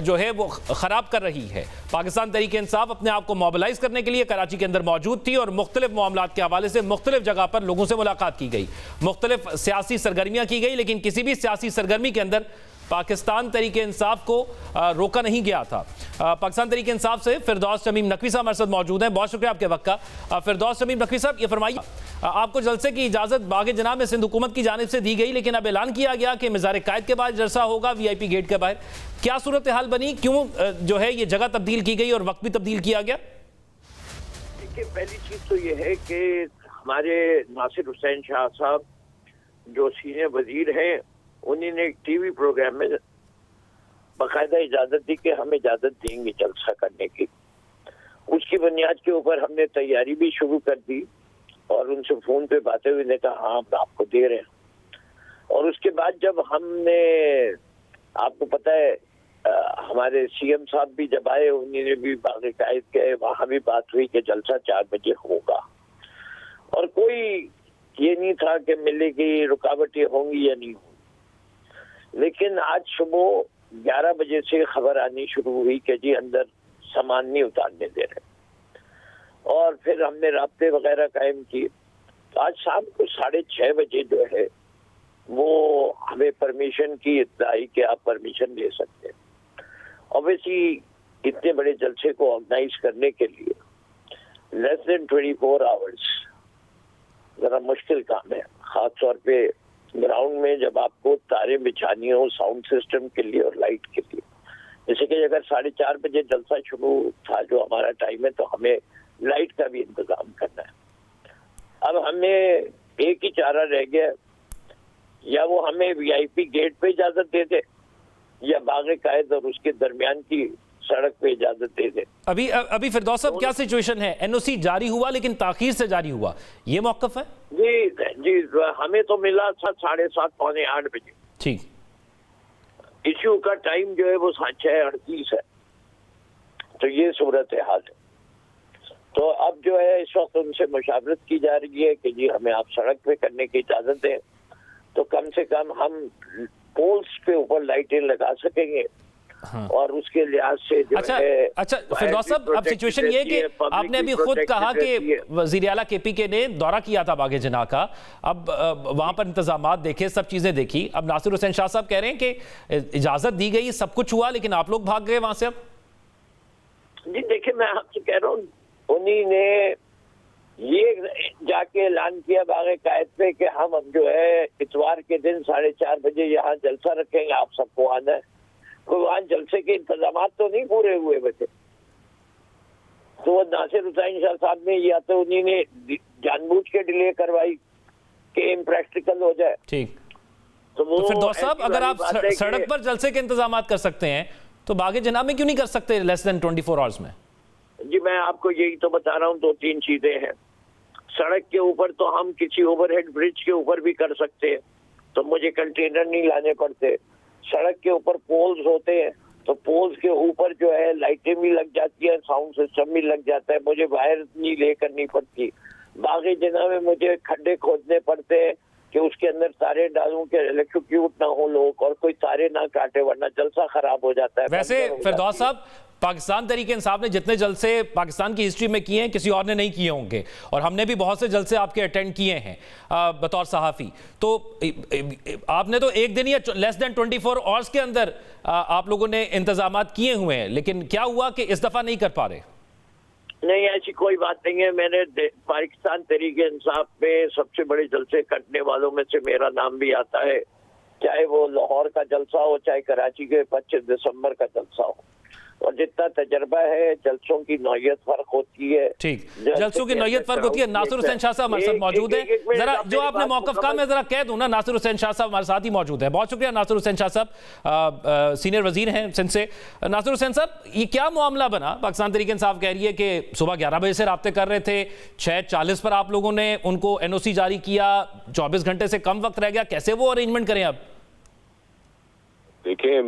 जो है वो खराब कर रही है। पाकिस्तान तहरीक इंसाफ अपने आप को मोबिलाइज करने के लिए कराची के अंदर मौजूद थी और मुख्तलिफ मामलात के हवाले से मुख्तलिफ जगह पर लोगों से मुलाकात की गई, मुख्तलिफ सियासी सरगर्मियां की गई, लेकिन किसी भी सियासी सरगर्मी के अंदर पाकिस्तान तहरीक इंसाफ को रोका नहीं गया था। पाकिस्तान तहरीक इंसाफ से फिरदौस शमीम नकवी साहब हमारे साथ मौजूद हैं। बहुत शुक्रिया आपके वक्त का। फिरदौस शमीम नकवी साहब, ये फरमाइए, आपको जलसे की इजाजत बागे जनाब में सिंध हुकूमत की जानिब से दी गई, लेकिन अब ऐलान किया गया कि मज़ार कायद के बाद जलसा होगा वीआईपी गेट के बाहर। क्या सूरत हाल बनी, क्यों जो है ये जगह तब्दील की गई और वक्त भी तब्दील किया गया? देखिए, पहली चीज तो ये है कि हमारे नासिर हुसैन शाह साहब जो सीनियर वजीर हैं, उन्होंने एक टीवी प्रोग्राम में बाकायदा इजाजत दी कि हम इजाजत देंगे जलसा करने की। उसकी बुनियाद के ऊपर हमने तैयारी भी शुरू कर दी और उनसे फोन पे बातें हुई, ने कहा हाँ हम आपको दे रहे हैं। और उसके बाद जब हमने, आपको पता है हमारे सीएम साहब भी जब आए, उन्होंने भी बागे कायद गए, वहां भी बात हुई कि जलसा 4 बजे होगा और कोई ये नहीं था कि मिलने की रुकावटें होंगी या नहीं होंगी। लेकिन आज सुबह 11 बजे से खबर आनी शुरू हुई कि जी अंदर सामान नहीं उतारने दे रहे और फिर हमने राब्ते वगैरह कायम किए। तो आज शाम को 6:30 बजे जो है वो हमें परमिशन की इत्तला आई कि आप परमिशन ले सकते हैं। ऑब्वियसली इतने बड़े जलसे को ऑर्गेनाइज करने के लिए लेस देन 24 आवर्स जरा मुश्किल काम है, खासतौर पे ग्राउंड में जब आपको तारे बिछानी हो साउंड सिस्टम के लिए और लाइट के लिए। जैसे कि अगर 4:30 बजे जलसा शुरू था जो हमारा टाइम है, तो हमें लाइट का भी इंतजाम करना है। अब हमें एक ही चारा रह गया, या वो हमें वीआईपी गेट पे इजाजत दे दे या बागे कायद और उसके दरमियान की सड़क पे इजाजत दे दे। अभी फिरदौस साहब, क्या सिचुएशन है? एनओसी जारी हुआ लेकिन ताखीर से जारी हुआ, ये मौकफ है? जी हमें तो मिला था 7:30 पौने 8 बजे। ठीक। इश्यू का टाइम जो है वो 6:38 है। तो ये सूरत हाल है। तो अब जो है इस वक्त उनसे मुशावरत की जा रही है कि जी हमें आप सड़क पे करने की इजाजत दें, तो कम से कम हम पोल्स पे ऊपर लाइटें लगा सकेंगे। हाँ। और उसके लिहाज से जो अच्छा फिरदौस साहब, अब सिचुएशन ये है कि आपने अभी खुद कहा कि वजीर आला केपीके ने दौरा किया था बागे जना का, अब वहां पर इंतजामात देखे, सब चीजें देखी। अब नासिर हुसैन शाह साहब कह रहे हैं कि इजाजत दी गई, सब कुछ हुआ, लेकिन आप लोग भाग गए वहां से। अब जी देखिए, मैं आपसे कह रहा हूँ, उन्हीं ने ये जाके ऐलान किया बागे कायद पे कि हम जो है इतवार के दिन 4:30 बजे यहाँ जलसा रखेंगे, आप सबको आना है। कोई वहां जलसे के इंतजाम तो नहीं पूरे हुए बचे। तो नासिर हुसैन शाह साहब ने या तो उन्हीं ने जानबूझ के डिले करवाई कि इम्प्रैक्टिकल हो जाए। ठीक। तो फिरदौस साहब, अगर आप सड़क पर जलसे के इंतजाम कर सकते हैं तो बागे जना में क्यों नहीं कर सकते लेस देन 24 आवर्स में? जी मैं आपको यही तो बता रहा हूँ, 2-3 चीजें हैं। सड़क के ऊपर तो हम किसी ओवरहेड ब्रिज के ऊपर भी कर सकते हैं, तो मुझे कंटेनर नहीं लाने पड़ते। सड़क के ऊपर पोल्स होते हैं, तो पोल्स के ऊपर जो है लाइटें भी लग जाती है, साउंड सिस्टम भी लग जाता है, मुझे वायर नहीं ले करनी पड़ती। बागे जना में मुझे खड्डे खोदने पड़ते हैं कि उसके अंदर तारे डालूं कि इलेक्ट्रोक्यूट ना हो लोग और कोई तारे ना काटे, वरना जलसा खराब हो जाता है। वैसे फिरदौस साहब, पाकिस्तान तरीके इंसाफ ने जितने जलसे पाकिस्तान की हिस्ट्री में किए हैं किसी और ने नहीं किए होंगे, और हमने भी बहुत से जलसे आपके अटेंड किए हैं बतौर सहाफ़ी। तो आपने तो एक दिन या लेस देन 24 आवर्स के अंदर आप लोगों ने इंतजामात किए हुए हैं, लेकिन क्या हुआ कि इस दफ़ा नहीं कर पा रहे? नहीं, ऐसी कोई बात नहीं है। मैंने पाकिस्तान तरीके इंसाफ में सबसे बड़े जलसे करने वालों में से मेरा नाम भी आता है, चाहे वो लाहौर का जलसा हो, चाहे कराची के 25 दिसंबर का जलसा हो। और जितना तजर्बा है, जलसों की नौयत फर्क होती है। ठीक, जलसों की नौयत फर्क होती है। नासिर हुसैन शाह साहब हमारे साथ मौजूद है, जरा जो आपने मौक़िफ़ कहा मैं जरा कह दूं ना। नासिर हुसैन शाह साहब हमारे साथ ही मौजूद है। बहुत शुक्रिया नासिर हुसैन शाह साहब, सीनियर वजीर हैं सिंध से। नासिर हुसैन साहब, ये क्या मामला बना? पाकिस्तान तरीके इंसाफ कह रही है कि सुबह 11 बजे से राब्ते कर रहे थे, 6:40 पर आप लोगों ने उनको NOC जारी किया, 24 घंटे से कम वक्त रह गया, कैसे वो अरेंजमेंट करें अब? देखिए,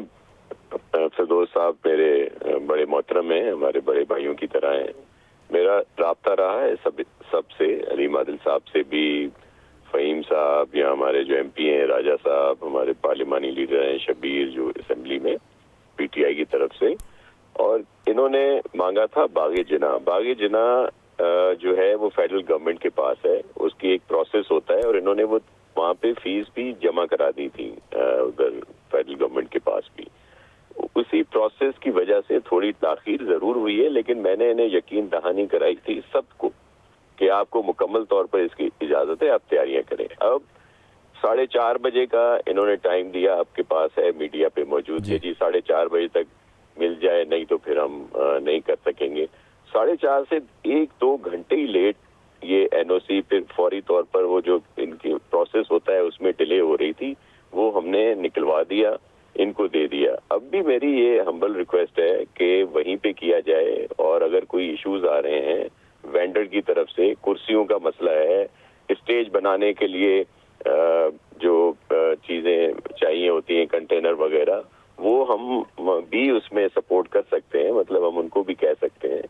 फिरदौस साहब मेरे बड़े मोहतरम हैं, हमारे बड़े भाइयों की तरह हैं। मेरा राब्ता रहा है सबसे, अलीम आदिल साहब से भी, फ़हीम साहब या हमारे जो MP हैं राजा साहब, हमारे पार्लिमानी लीडर हैं शबीर जो असेंबली में PTI की तरफ से, और इन्होंने मांगा था बाग़े जिना। बाग़े जिना जो है वो फेडरल गवर्नमेंट के पास है, उसकी एक प्रोसेस होता है, और इन्होंने वो वहाँ पे फीस भी जमा करा दी थी उधर फेडरल गवर्नमेंट के पास भी। उसी प्रोसेस की वजह से थोड़ी ताखीर जरूर हुई है, लेकिन मैंने इन्हें यकीन दहानी कराई थी सबको कि आपको मुकम्मल तौर पर इसकी इजाजत है, आप तैयारियां करें। अब 4:30 बजे का इन्होंने टाइम दिया, आपके पास है, मीडिया पे मौजूद है जी, 4:30 बजे तक मिल जाए, नहीं तो फिर हम नहीं कर सकेंगे। 4:30 से 1-2 घंटे ही लेट ये NOC फिर फौरी तौर पर वो जो इनकी प्रोसेस होता है उसमें डिले हो रही थी, वो हमने निकलवा दिया, इनको दे दिया। अब भी मेरी ये हम्बल रिक्वेस्ट है कि वहीं पे किया जाए, और अगर कोई इश्यूज आ रहे हैं वेंडर की तरफ से, कुर्सियों का मसला है, स्टेज बनाने के लिए जो चीजें चाहिए होती हैं, कंटेनर वगैरह, वो हम भी उसमें सपोर्ट कर सकते हैं, मतलब हम उनको भी कह सकते हैं।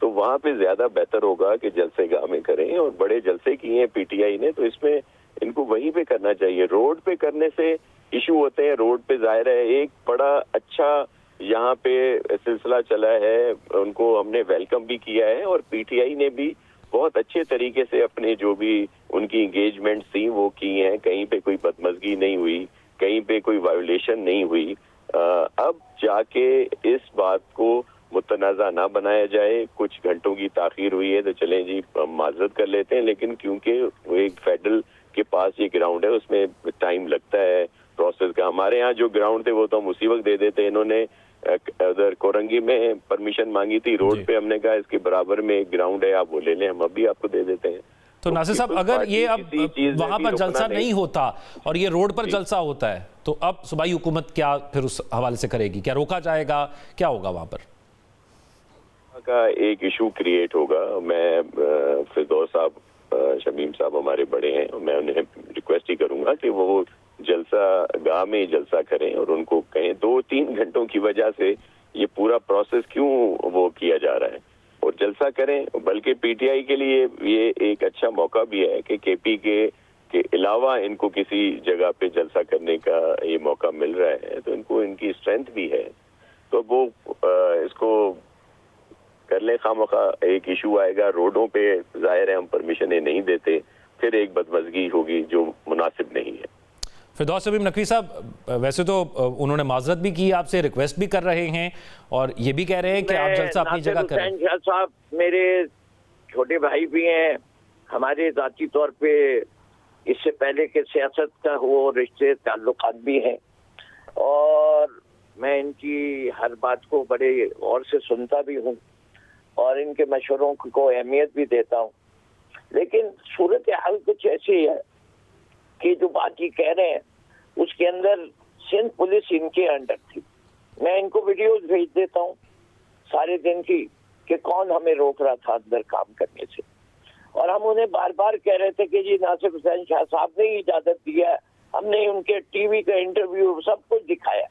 तो वहाँ पे ज्यादा बेहतर होगा कि जलसे गाह में करें, और बड़े जलसे किए हैं PTI ने, तो इसमें इनको वहीं पे करना चाहिए। रोड पे करने से इशू होते हैं, रोड पे जाहिर है एक बड़ा अच्छा यहाँ पे सिलसिला चला है, उनको हमने वेलकम भी किया है, और PTI ने भी बहुत अच्छे तरीके से अपने जो भी उनकी इंगेजमेंट थी वो की हैं, कहीं पे कोई बदमजगी नहीं हुई, कहीं पे कोई वायोलेशन नहीं हुई। अब जाके इस बात को मुतनाज़ा ना बनाया जाए। कुछ घंटों की ताखीर हुई है तो चलें जी, हम माजरत कर लेते हैं, लेकिन क्योंकि वो एक फेडरल के पास ये ग्राउंड है, उसमें टाइम लगता है प्रोसेस का। हमारे यहाँ जो ग्राउंड थे वो तो हम उसी वक्त दे देते। इन्होंने उधर कोरंगी में परमिशन मांगी थी रोड पे, हमने कहा इसके बराबर में एक ग्राउंड है, आप वो ले लें, हम अभी आपको दे देते हैं। तो नासिर साहब, अगर ये अब वहां पर जलसा नहीं होता और ये रोड पर जलसा होता है, तो अब सूबाई हुकूमत क्या फिर उस हवाले से करेगी? क्या रोका जाएगा, क्या होगा वहां पर? का एक इशू क्रिएट होगा। मैं फिरदौस साहब, शमीम साहब हमारे बड़े हैं, मैं उन्हें रिक्वेस्ट ही करूंगा कि वो जलसा गाह में ही जलसा करें, और उनको कहें 2-3 घंटों की वजह से ये पूरा प्रोसेस क्यों वो किया जा रहा है, और जलसा करें। बल्कि PTI के लिए ये एक अच्छा मौका भी है कि KP के अलावा इनको किसी जगह पे जलसा करने का ये मौका मिल रहा है, तो इनको इनकी स्ट्रेंथ भी है, तो वो इसको कर ले। खामखा एक इशू आएगा रोडों पे, जाहिर है हम परमिशनें नहीं देते, फिर एक बदमजगी होगी जो मुनासिब नहीं है। फिरदौस शमीम नकवी साहब, वैसे तो उन्होंने माजरत भी की, आपसे रिक्वेस्ट भी कर रहे हैं, और ये भी कह रहे हैं कि आप जलसा अपनी जगह करें। नासिर हुसैन शाह साहब मेरे छोटे भाई भी हैं, हमारे जाती तौर पे इससे पहले के सियासत का वो रिश्ते ताल्लुकात भी हैं, और मैं इनकी हर बात को बड़े गौर से सुनता भी हूँ, और इनके मशवरों को अहमियत भी देता हूँ। लेकिन सूरत हाल कुछ ऐसी है कि जो बात ये कह रहे हैं उसके अंदर सिंध पुलिस इनके अंडर थी। मैं इनको वीडियोस भेज देता हूँ सारे दिन की कि कौन हमें रोक रहा था अंदर काम करने से, और हम उन्हें बार बार कह रहे थे कि जी नासिर हुसैन शाह साहब ने इजाजत दिया, हमने उनके TV का इंटरव्यू सब कुछ दिखाया।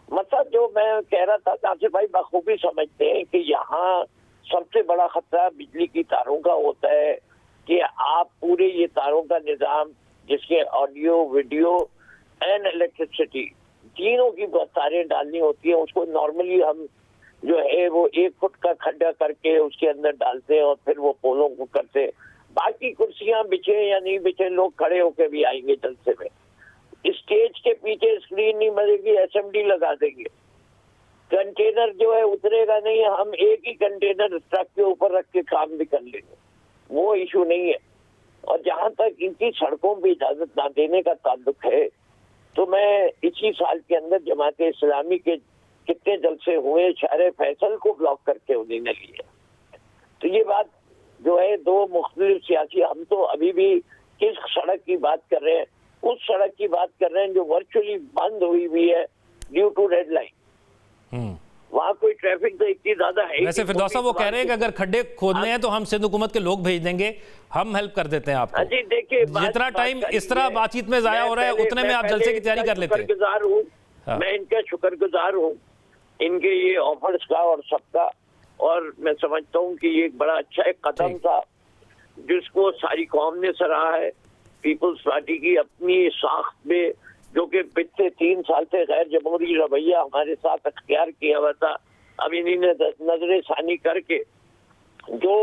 मतलब जो मैं कह रहा था, नासिर भाई बखूबी समझते हैं कि यहाँ सबसे बड़ा खतरा बिजली की तारों का होता है कि आप पूरे ये तारों का निजाम जिसके ऑडियो, वीडियो एंड इलेक्ट्रिसिटी तीनों की तारें डालनी होती है, उसको नॉर्मली हम जो है वो 1 फुट का खड्डा करके उसके अंदर डालते हैं और फिर वो पोलों को करते हैं। बाकी कुर्सियां बिछे या नहीं बिछे, लोग खड़े होकर भी आएंगे जलसे में। स्टेज के पीछे स्क्रीन नहीं बनेगी, एसएमडी लगा देंगे। कंटेनर जो है उतरेगा नहीं, हम एक ही कंटेनर ट्रक के ऊपर रख के काम भी कर लेंगे, वो इशू नहीं है। और जहां तक इनकी सड़कों पे इजाजत ना देने का ताल्लुक है, तो मैं इसी साल के अंदर जमात इस्लामी के कितने जलसे हुए, शहर फैसल को ब्लॉक करके उन्हीं ने लिए। तो ये बात जो है, दो मुख्तलिफ सियासी, हम तो अभी भी किस सड़क की बात कर रहे हैं, उस सड़क की बात कर रहे हैं जो वर्चुअली बंद हुई है ड्यू टू रेड लाइन। वहाँ कोई ट्रैफिक तो इतनी ज्यादा है। वैसे फिरदौस साहब वो कह रहे हैं कि अगर खड्डे खोदने हैं तो हम सिंध हुकूमत के लोग भेज देंगे, हम हेल्प कर देते हैं आपको। जी देखिए, जितना टाइम इस तरह बातचीत में जाया हो रहा है उतने में आप जलसे की तैयारी कर लेते हैं। शुक्रगुजार हूँ, मैं इनका शुक्रगुजार हूँ, इनके ये ऑफर्स का और सबका। और मैं समझता हूँ कि ये एक बड़ा अच्छा एक कदम था जिसको सारी कौम ने सराहा है। पीपल्स पार्टी की अपनी साख्त में, जो कि पिछले 3 साल से गैर जमहूरी रवैया हमारे साथ अख्तियार किया हुआ था, अब इन्हीं ने नजर सानी करके जो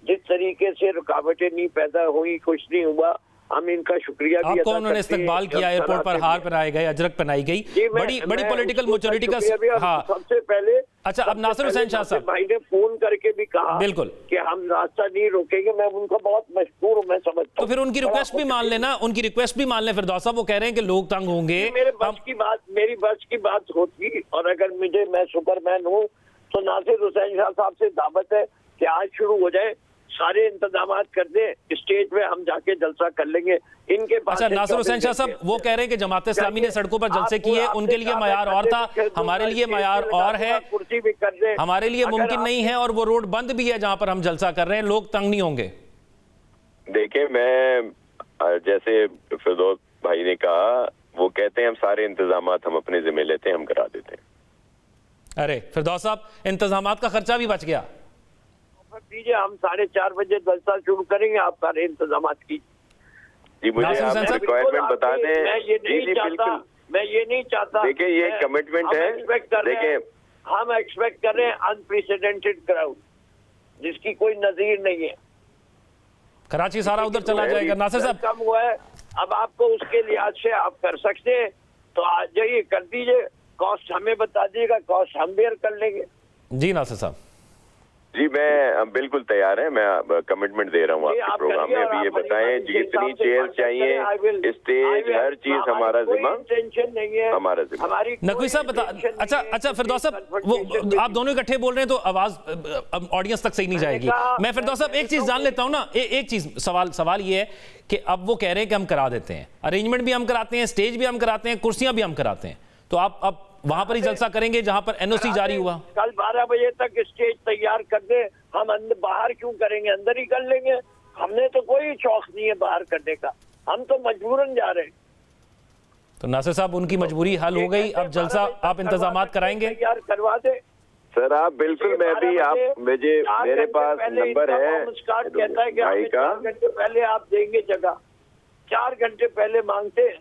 जिस तरीके से रुकावटें नहीं पैदा हुई, कुछ नहीं हुआ, हम इनका शुक्रिया भी आपको उन्होंने इस्तकबाल किया, एयरपोर्ट पर हार पहनाए गए, अजरक पहनाई गई, बड़ी पॉलिटिकल मैच्योरिटी का। हाँ, सबसे पहले अच्छा, अब नासिर हुसैन शाह साहब भाई ने फोन करके भी कहा बिल्कुल कि हम रास्ता नहीं रोकेंगे, मैं उनका बहुत मशहूर हूँ, मैं समझता हूँ। तो फिर उनकी रिक्वेस्ट भी मान लेना, उनकी रिक्वेस्ट भी मान लें फिरदौस साहब। वो कह रहे हैं कि लोग तंग होंगे। मेरे बस की बात, मेरी बस की बात होती, और अगर मैं सुपरमैन हूँ तो नासिर हुसैन शाह साहब से दावत है कि आज शुरू हो जाए, सारे इंतजामात कर दें, स्टेज पे हम जाके जलसा कर लेंगे। इनके पास अच्छा, नासिर हुसैन शाह साहब वो कह रहे हैं कि जमात इस्लामी ने सड़कों पर जलसे किए, उनके लिए मयार और था, हमारे लिए मयार और है, कुर्सी भी कर दें, हमारे लिए मुमकिन नहीं है, और वो रोड बंद भी है जहां पर हम जलसा कर रहे हैं, लोग तंग नहीं होंगे। देखिए, मैं जैसे फिरदौस भाई ने कहा, वो कहते हैं हम सारे इंतजामात हम अपने जिम्मे लेते हैं, हम करा देते हैं। अरे फिरदौस साहब, इंतजामात का खर्चा भी बच गया। दीजिए, हम 4:30 बजे जलसा शुरू करेंगे, आप सारे इंतजामात कीजिए। जी, मुझे आप रिक्वायरमेंट बता दें। मैं ये नहीं चाहता। देखिए, ये कमिटमेंट है। देखिए, हम एक्सपेक्ट कर रहे हैं अनप्रेसिडेंटेड क्राउड, जिसकी कोई नजीर नहीं है। कराची सारा उधर चला जाएगा। नासिर साहब, कम हुआ है, अब आपको उसके लिहाज से आप कर सकते हैं तो आ जाइए, कर दीजिए। कॉस्ट हमें बता दीजिएगा, कॉस्ट हम बेयर कर लेंगे। जी नासिर साहब। जी, मैं बिल्कुल तैयार है, मैं कमिटमेंट दे रहा हूँ आपके प्रोग्राम में। अभी ये बताएं जितनी चेयर चाहिए, स्टेज, हर चीज हमारा जिम्मा, टेंशन नहीं है, हमारा जिम्मा। नकवी साहब बता। अच्छा फिरदौस साहब, वो आप दोनों इकट्ठे बोल रहे हैं तो आवाज ऑडियंस तक सही नहीं जाएगी। मैं फिरदौस साहब एक चीज जान लेता हूँ ना, एक चीज, सवाल ये है कि अब वो कह रहे हैं कि हम करा देते हैं, अरेंजमेंट भी हम कराते हैं, स्टेज भी हम कराते हैं, कुर्सियां भी हम कराते हैं, तो आप अब वहां पर ही जलसा करेंगे जहां पर एनओसी जारी हुआ। कल 12 बजे तक स्टेज तैयार कर दे, हम बाहर क्यों करेंगे, अंदर ही कर लेंगे। हमने तो कोई शौक नहीं है बाहर करने का, हम तो मजबूरन जा रहे हैं। तो नासिर साहब, उनकी मजबूरी हल हो गई, अब जलसा आप इंतजामात कराएंगे? तैयार करवा दे सर आप। बिल्कुल, मैं भी आप, मेरे पास नंबर है कहता है कि भाई का। 4 घंटे पहले आप देंगे जगह, 4 घंटे पहले मांगते हैं।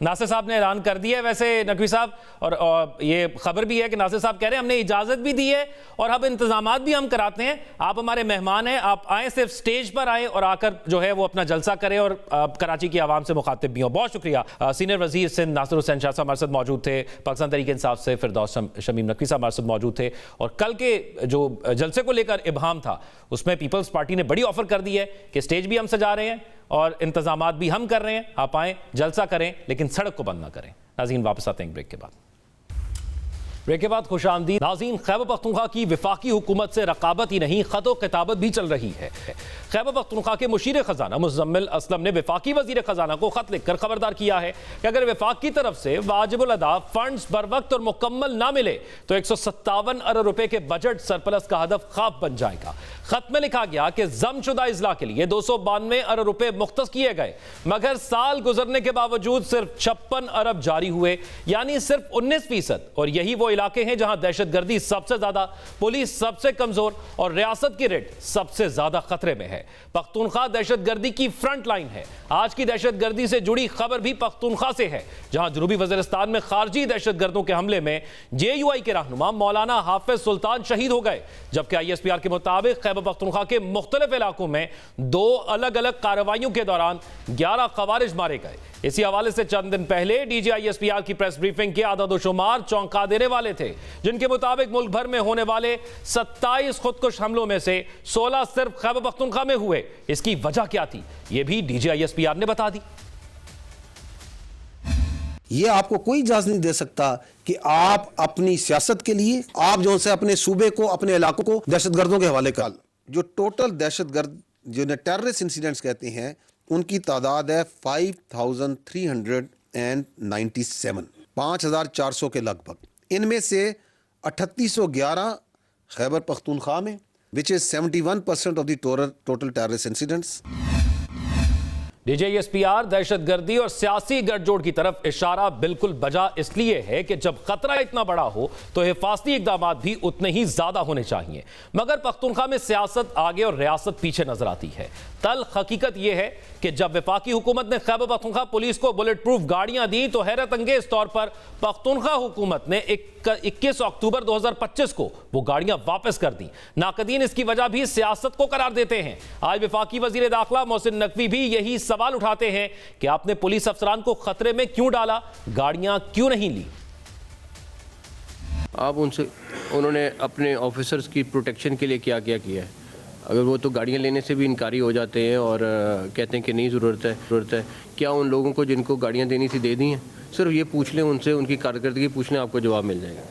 नासिर साहब ने ऐलान कर दिया है वैसे नकवी साहब, और ये खबर भी है कि नासिर साहब कह रहे हैं हमने इजाजत भी दी है और अब इंतजामात भी हम कराते हैं, आप हमारे मेहमान हैं, आप आए, सिर्फ स्टेज पर आए और आकर जो है वो अपना जलसा करें और कराची की आवाम से मुखातिब भी हो। बहुत शुक्रिया। सीनियर वजीर सिंध नासिर हुसैन शाह साहब हमारे साथ मौजूद थे, पाकिस्तान तहरीक इंसाफ से फिरदौस शमीम नकवी साहब हमारे साथ मौजूद थे। और कल के जो जलसे को लेकर इब्हाम था उसमें पीपल्स पार्टी ने बड़ी ऑफर कर दी है कि स्टेज भी हम सजा रहे हैं और इंतजामात भी हम कर रहे हैं, आप आएँ, जलसा करें, लेकिन सड़क को बंद ना करें। नाज़रीन, वापस आते हैं ब्रेक के बाद। ब्रेक के बाद खुशामदीद। नाज़रीन, खैबर पख्तूनख्वा की वफाकी हुकूमत से रकाबत ही नहीं, खतो किताबत भी चल रही है। खैबर पख्तूनख्वा के मुशीर खजाना मुज़म्मिल असलम ने वफाकी वजीर खजाना को खत लिखकर खबरदार किया है कि अगर वफाक की तरफ से वाजिबुल अदा फंड्स बर वक्त और मुकम्मल ना मिले तो 157 अरब रुपए के बजट सरप्लस का हदफ ख्वाब बन जाएगा। खत में लिखा गया कि जमशुदा इजला के लिए 292 अरब रुपए मुख्तस किए गए, मगर साल गुजरने के बावजूद सिर्फ 56 अरब जारी हुए, यानी सिर्फ 19%। और यही वो इलाके हैं जहां दहशतगर्दी सबसे ज्यादा, पुलिस सबसे कमजोर और रियासत की रेट सबसे ज्यादा खतरे में है। पख्तूनख्वा दहशतगर्दी की फ्रंट लाइन है। आज की दहशतगर्दी से जुड़ी खबर भी पख्तूनख्वा से है, जहां जनूबी वजीरिस्तान में खारजी दहशतगर्दों के हमले में JUI के रहनुमा मौलाना हाफिज सुल्तान शहीद हो गए, जबकि ISPR के मुताबिक खैबर पख्तूनख्वा के मुख्तलिफ इलाकों में 2 अलग अलग कार्रवाइयों के दौरान 11 खवारिज मारे गए। इसी हवाले से चंद दिन पहले DG ISPR की प्रेस ब्रीफिंग के आदाद-ओ-शुमार चौंका देने वाले थे, जिनके मुताबिक मुल्क भर में होने वाले 27 खुदकुश हमलों में से 16 सिर्फ खैबर पख्तूनख्वा में हुए। इसकी वजह क्या थी, यह भी DG ISPR ने बता दी। ये आपको कोई इजाजत नहीं दे सकता कि आप अपनी सियासत के लिए आप जो से अपने सूबे को, अपने इलाकों को दहशतगर्दों के हवाले कर। जो टोटल दहशतगर्द जो टेररिस्ट इंसिडेंट्स कहते हैं, उनकी तादाद है 5,397, 5,400 के लगभग। इनमें से 3,811 खैबर पख्तूनख्वा में, which is 71% of the total terrorist incidents. DG ISPR दहशतगर्दी और सियासी गठजोड़ की तरफ इशारा बिल्कुल बजा इसलिए है कि जब खतरा इतना बड़ा हो तो हिफाजती इकदाम भी उतने ही ज्यादा होने चाहिए। मगर पख्तूनख्वा में सियासत आगे और रियासत पीछे नजर आती है। तल्ख हकीकत यह है कि जब वफाकी हुकूमत ने खैबर पख्तूनख्वा पुलिस को बुलेट प्रूफ गाड़ियां दी तो हैरत अंगेज तौर पर पख्तूनख्वा हुकूमत ने 21 अक्टूबर 2025 को वो गाड़ियां वापस कर दी। नाकदीन इसकी वजह भी सियासत को करार देते हैं। आज वफाकी वजीर दाखिला मोहसिन नकवी भी यही सवाल उठाते हैं कि आपने पुलिस अफसरान को खतरे में क्यों डाला, गाड़ियां क्यों नहीं ली। आप उन्होंने अपने ऑफिसर्स की प्रोटेक्शन के लिए क्या क्या किया है? अगर वो तो गाड़ियां लेने से भी इनकारी हो जाते हैं और कहते हैं कि नहीं ज़रूरत है, क्या उन लोगों को जिनको गाड़ियां देनी थी दे दी हैं? सिर्फ ये पूछ लें उनसे, उनकी कारकर्दगी पूछ लें, आपको जवाब मिल जाएगा।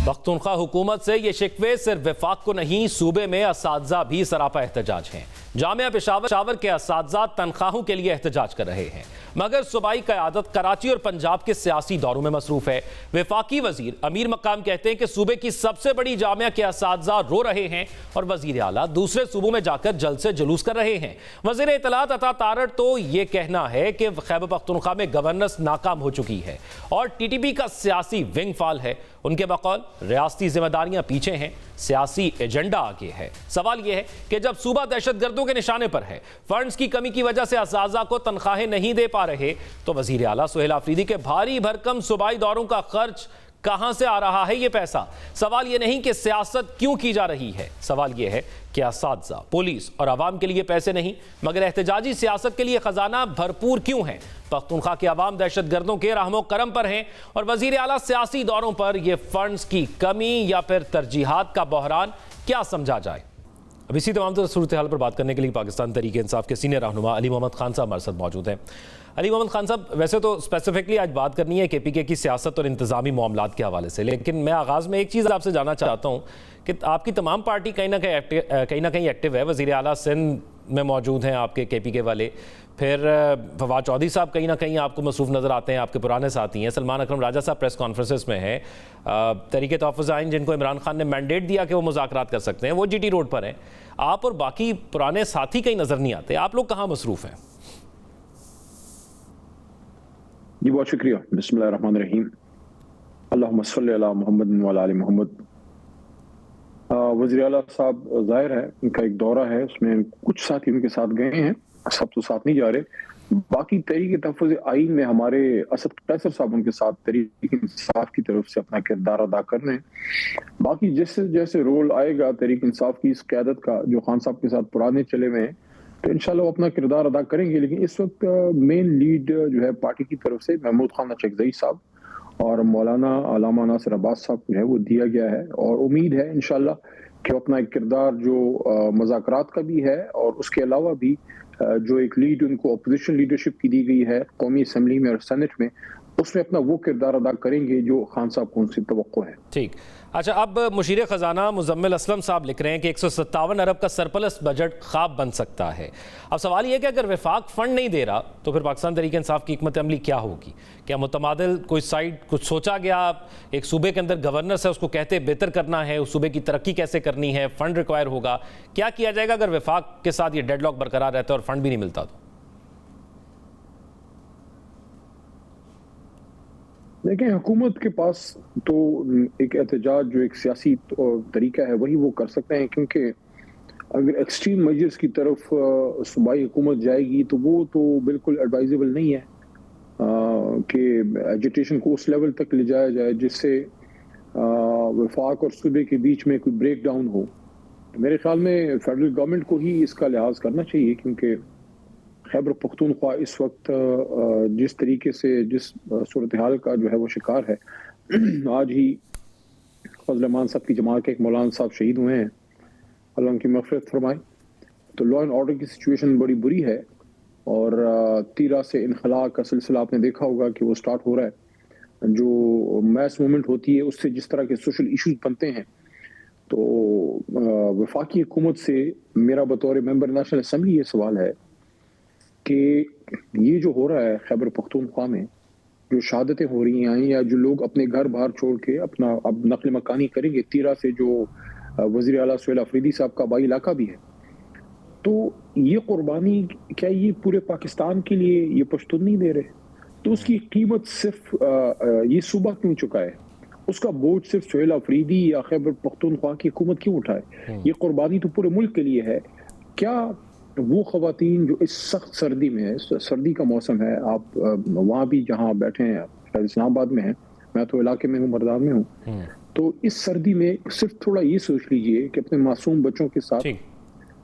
पख्तूनख्वा हुकूमत से ये शिकवे सिर्फ वफाक को नहीं, सूबे में असातिज़ा भी सरापा एहतजाज हैं। जामिया पेशावर के असातिज़ा तनख्वाहों के लिए एहतजाज कर रहे हैं, मगर सूबाई क़यादत कराची और पंजाब के सियासी दौरों में मसरूफ है। वफाकी वजीर अमीर मकाम कहते हैं कि सूबे की सबसे बड़ी जामिया के असातिज़ा रो रहे हैं और वजीर आला दूसरे सूबों में जाकर जल्द से जुलूस कर रहे हैं। वजीर इत्तलात अता तारड़ तो ये कहना है कि खैबर पख्तूनख्वा में गवर्नेंस नाकाम हो चुकी है और TTP का सियासी विंग फाल है। उनके बकौल रियासती जिम्मेदारियां पीछे हैं, सियासी एजेंडा आगे है। सवाल यह है कि जब सूबा दहशतगर्दों के निशाने पर है, फंड्स की कमी की वजह से असातिज़ा को तनख्वाहें नहीं दे पा रहे, तो वजीर आला सुहेल आफरीदी के भारी भरकम सूबाई दौरों का खर्च कहां से आ रहा है ये पैसा? सवाल ये नहीं कि सियासत क्यों की जा रही है, सवाल ये है कि असातिज़ा, पुलिस और आवाम के लिए पैसे नहीं मगर एहतजाजी सियासत के लिए खजाना भरपूर क्यों है? पख्तूनख्वा के अवाम दहशतगर्दों के रहमो करम पर हैं और वजीर आला सियासी दौरों पर यह फंड्स की कमी या फिर तरजीहात का बहरान क्या समझा जाए? अब इसी तमाम सूरत हाल पर बात करने के लिए पाकिस्तान तहरीक इंसाफ के सीनियर रहनुमा अली मोहम्मद खान साहब हमारे साथ मौजूद हैं। अली मोहम्मद खान साहब, वैसे तो स्पेसिफिकली आज बात करनी है KPK की सियासत और इंतजामी मामलात के हवाले से, लेकिन मैं आगाज़ में एक चीज़ आपसे जानना चाहता हूँ कि आपकी तमाम पार्टी कहीं ना कहीं एक्टिव है। वज़ीर आला सिंध में मौजूद हैं आपके KPK वाले, फिर फवाद चौधरी साहब कहीं ना कहीं आपको मसरूफ़ नज़र आते हैं, आपके पुराने साथी हैं। सलमान अकरम राजा साहब प्रेस कॉन्फ्रेंसेस में हैं। तहरीक तहफ़्फ़ुज़ आइन जिनको इमरान खान ने मैंडेट दिया कि वो मुज़ाकरात कर सकते हैं, वो GT रोड पर हैं। आप और बाकी पुराने साथी कहीं नज़र नहीं आते, आप लोग कहाँ मसरूफ़ हैं? जी बहुत शुक्रिया। बिस्मिल्लाहिर्रहमानिर्रहीम, अल्लाहुम्मा सल्लि अला मुहम्मद व अला आलि मुहम्मद। वज़ीर आला साहब जाहिर है उनका एक दौरा है, उसमें कुछ साथी उनके साथ गए हैं, सब तो साथ नहीं जा रहे। बाकी तहरीक तहफ़्फ़ुज़ आइन में हमारे असद कैसर साहब उनके साथ तहरीक इंसाफ की तरफ से अपना किरदार अदा कर रहे हैं। बाकी जैसे जैसे रोल आएगा तहरीक इंसाफ की इस क़यादत का, जो खान साहब के साथ पुराने चले हुए हैं, तो इंशाल्लाह वो अपना किरदार अदा करेंगे। लेकिन इस वक्त मेन लीड जो है पार्टी की तरफ से महमूद खान चकजई साहब और मौलाना अल्लामा नासिर अब्बास साहब को है वो दिया गया है, और उम्मीद है इंशाल्लाह कि वो अपना एक किरदार जो मुज़ाकरात का भी है और उसके अलावा भी जो एक लीड उनको अपोजिशन लीडरशिप की दी गई है कौमी असम्बली में और सेनेट में, उसमें अपना वो किरदार अदा करेंगे जो खान साहब को उनसे तवक्को है। ठीक। अच्छा, अब मुशीर ख़जाना मुज़म्मिल असलम साहब लिख रहे हैं कि 157 अरब का सरप्लस बजट ख्वाब बन सकता है। अब सवाल यह है कि अगर वफाक फ़ंड नहीं दे रहा तो फिर पाकिस्तान तहरीक इंसाफ की हिकमत अमली क्या होगी? क्या मुतमादिल कोई साइड कुछ सोचा गया? एक सूबे के अंदर गवर्नेंस है, उसको कहते बेहतर करना है, उस सूबे की तरक्की कैसे करनी है, फ़ंड रिक्वायर होगा, क्या किया जाएगा अगर वफाक के साथ ये डेडलॉक बरकरार रहता है और फ़ंड भी नहीं मिलता? तो देखें, हुकूमत के पास तो एक एहतजाज जो एक सियासी तरीका है वही वो कर सकते हैं, क्योंकि अगर एक्सट्रीम मेजर्स की तरफ सूबाई हुकूमत जाएगी तो वो तो बिल्कुल एडवाइजेबल नहीं है कि एजुटेशन को उस लेवल तक ले जाया जाए जिससे वफाक और सूबे के बीच में कोई ब्रेक डाउन हो। मेरे ख्याल में फेडरल गवर्नमेंट को ही इसका लिहाज करना चाहिए, क्योंकि खैबर पख्तूनख्वा इस वक्त जिस तरीके से जिस सूरत हाल का जो है वो शिकार है आज ही फजल रहमान साहब की जमात के एक मौलाना साहब शहीद हुए हैं, अल्लाह उनकी मग़फ़िरत फरमाए। तो लॉ एंड ऑर्डर की सिचुएशन बड़ी बुरी है और 13 से इनखला का सिलसिला आपने देखा होगा कि वो स्टार्ट हो रहा है। जो मैस मूवमेंट होती है उससे जिस तरह के सोशल इश्यूज बनते हैं, तो वफाकी हुकूमत से मेरा बतौर मेंबर नेशनल असम्बली ये सवाल है कि ये जो हो रहा है खैबर पख्तूनख्वा में, जो शहादतें हो रही हैं या जो लोग अपने घर बाहर छोड़ के अपना अब नकल मकानी करेंगे, 13 से जो वज़ीर आला सुहेल अफरीदी साहब का बाई इलाका भी है, तो ये कुर्बानी क्या ये पूरे पाकिस्तान के लिए ये पश्तून नहीं दे रहे? तो उसकी कीमत सिर्फ ये सूबा क्यों चुका है? उसका बोझ सिर्फ सुहेल अफरीदी या खैबर पख्तूनख्वा की हुकूमत क्यों उठाए? ये कुर्बानी तो पूरे मुल्क के लिए है। क्या वो खवातीन जो इस सख्त सर्दी में है, सर्दी का मौसम है, आप वहाँ भी जहाँ बैठे हैं इस्लामाबाद में हैं, मैं तो इलाके में हूँ, मरदान में हूँ, तो इस सर्दी में सिर्फ थोड़ा ये सोच लीजिए कि अपने मासूम बच्चों के साथ,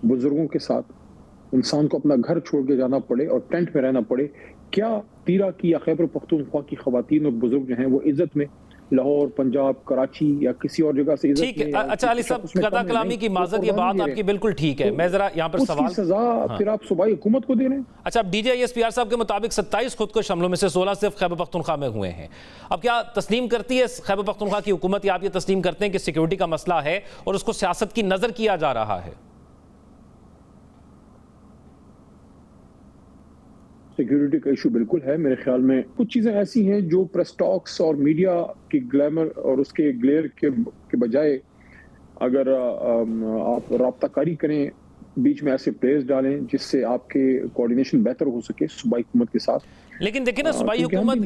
बुजुर्गों के साथ इंसान को अपना घर छोड़ के जाना पड़े और टेंट में रहना पड़े। क्या 13 की या खैबर पख्तूनख्वा की खवातीन और बुजुर्ग जो हैं वो इज्जत में लाहौर, पंजाब, कराची या किसी और जगह से ठीक है? अच्छा अली साहब, कदा कलामी की माजरत, ये बात आपकी बिल्कुल ठीक है। मैं जरा यहाँ पर सवाल, सजा फिर आप सूबाई हुकूमत को दे रहे हैं। अच्छा, अब DJISPR साहब के मुताबिक 27 खुदकुश हमलों में से 16 सिर्फ खैबर पख्तूनख्वा में हुए हैं। अब क्या तस्लीम करती है खैबर पख्तूनख्वा की हुकूमत, या आप ये तस्लीम करते हैं कि सिक्योरिटी का मसला है और उसको सियासत की नजर किया जा रहा है? सिक्योरिटी का इशू बिल्कुल है। मेरे ख्याल में कुछ चीज़ें ऐसी हैं जो प्रेस टॉक्स और मीडिया की ग्लैमर और उसके ग्लेयर के बजाय अगर आप राब्ताकारी करें, बीच में ऐसे प्लेयर्स डालें जिससे आपके कोऑर्डिनेशन बेहतर हो सके सूबाई हुकूमत के साथ। लेकिन देखिए ना, सूबाई हुकूमत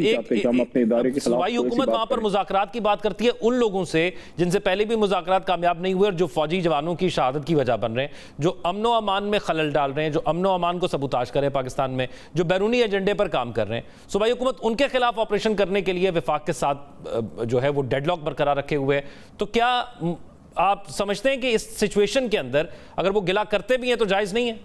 सूबाई हुकूमत वहां पर मुज़ाकरात की बात करती है उन लोगों से जिनसे पहले भी मुज़ाकरात कामयाब नहीं हुए और जो फौजी जवानों की शहादत की वजह बन रहे हैं, जो अमनो अमान में खलल डाल रहे हैं, जो अमनो अमान को सबूताज कर रहे हैं पाकिस्तान में, जो बैरूनी एजेंडे पर काम कर रहे हैं। सूबाई हुकूमत उनके खिलाफ ऑपरेशन करने के लिए वफाक के साथ जो है वो डेडलॉक बरकरार रखे हुए है। तो क्या आप समझते हैं कि इस सिचुएशन के अंदर अगर वो गिला करते भी हैं तो जायज नहीं है?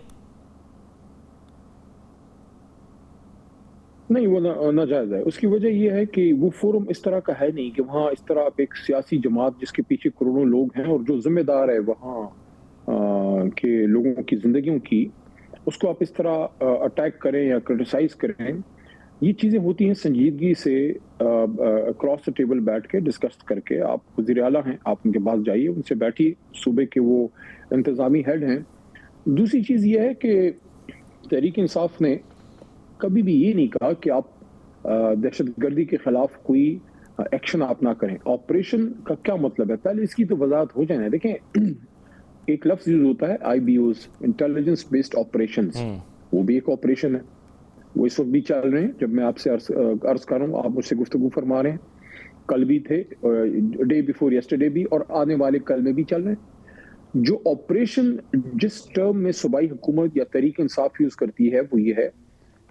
नहीं, वो नाजायज है। उसकी वजह यह है कि वो फोरम इस तरह का है नहीं कि वहाँ इस तरह आप एक सियासी जमात जिसके पीछे करोड़ों लोग हैं और जो जिम्मेदार है वहाँ के लोगों की जिंदगियों की, उसको आप इस तरह अटैक करें या क्रिटिसाइज करें। ये चीज़ें होती हैं संजीदगी से अक्रॉस द टेबल बैठ के डिस्कस करके। आप वज़ीर आला हैं, आप उनके पास जाइए, उनसे बैठिए, सूबे के वो इंतज़ामी हेड हैं। दूसरी चीज़ ये है कि तहरीक इंसाफ ने कभी भी ये नहीं कहा कि आप दहशतगर्दी के खिलाफ कोई एक्शन आप ना करें। ऑपरेशन का क्या मतलब है, पहले इसकी तो वजाहत हो जाए। देखें, एक लफ्ज़ यूज होता है IBOs, इंटेलिजेंस बेस्ड ऑपरेशंस, वो भी एक ऑपरेशन है। वो इस वक्त भी चल रहे हैं। जब मैं आपसे अर्ज कर रहा हूँ, आप मुझसे गुफ्तगू फरमा रहे हैं, कल भी थे, डे बिफोर यस्टरडे भी, और आने वाले कल में भी चल रहे हैं। जो ऑपरेशन जिस टर्म में सूबाई हुकूमत या तहरीक इंसाफ यूज करती है वो ये है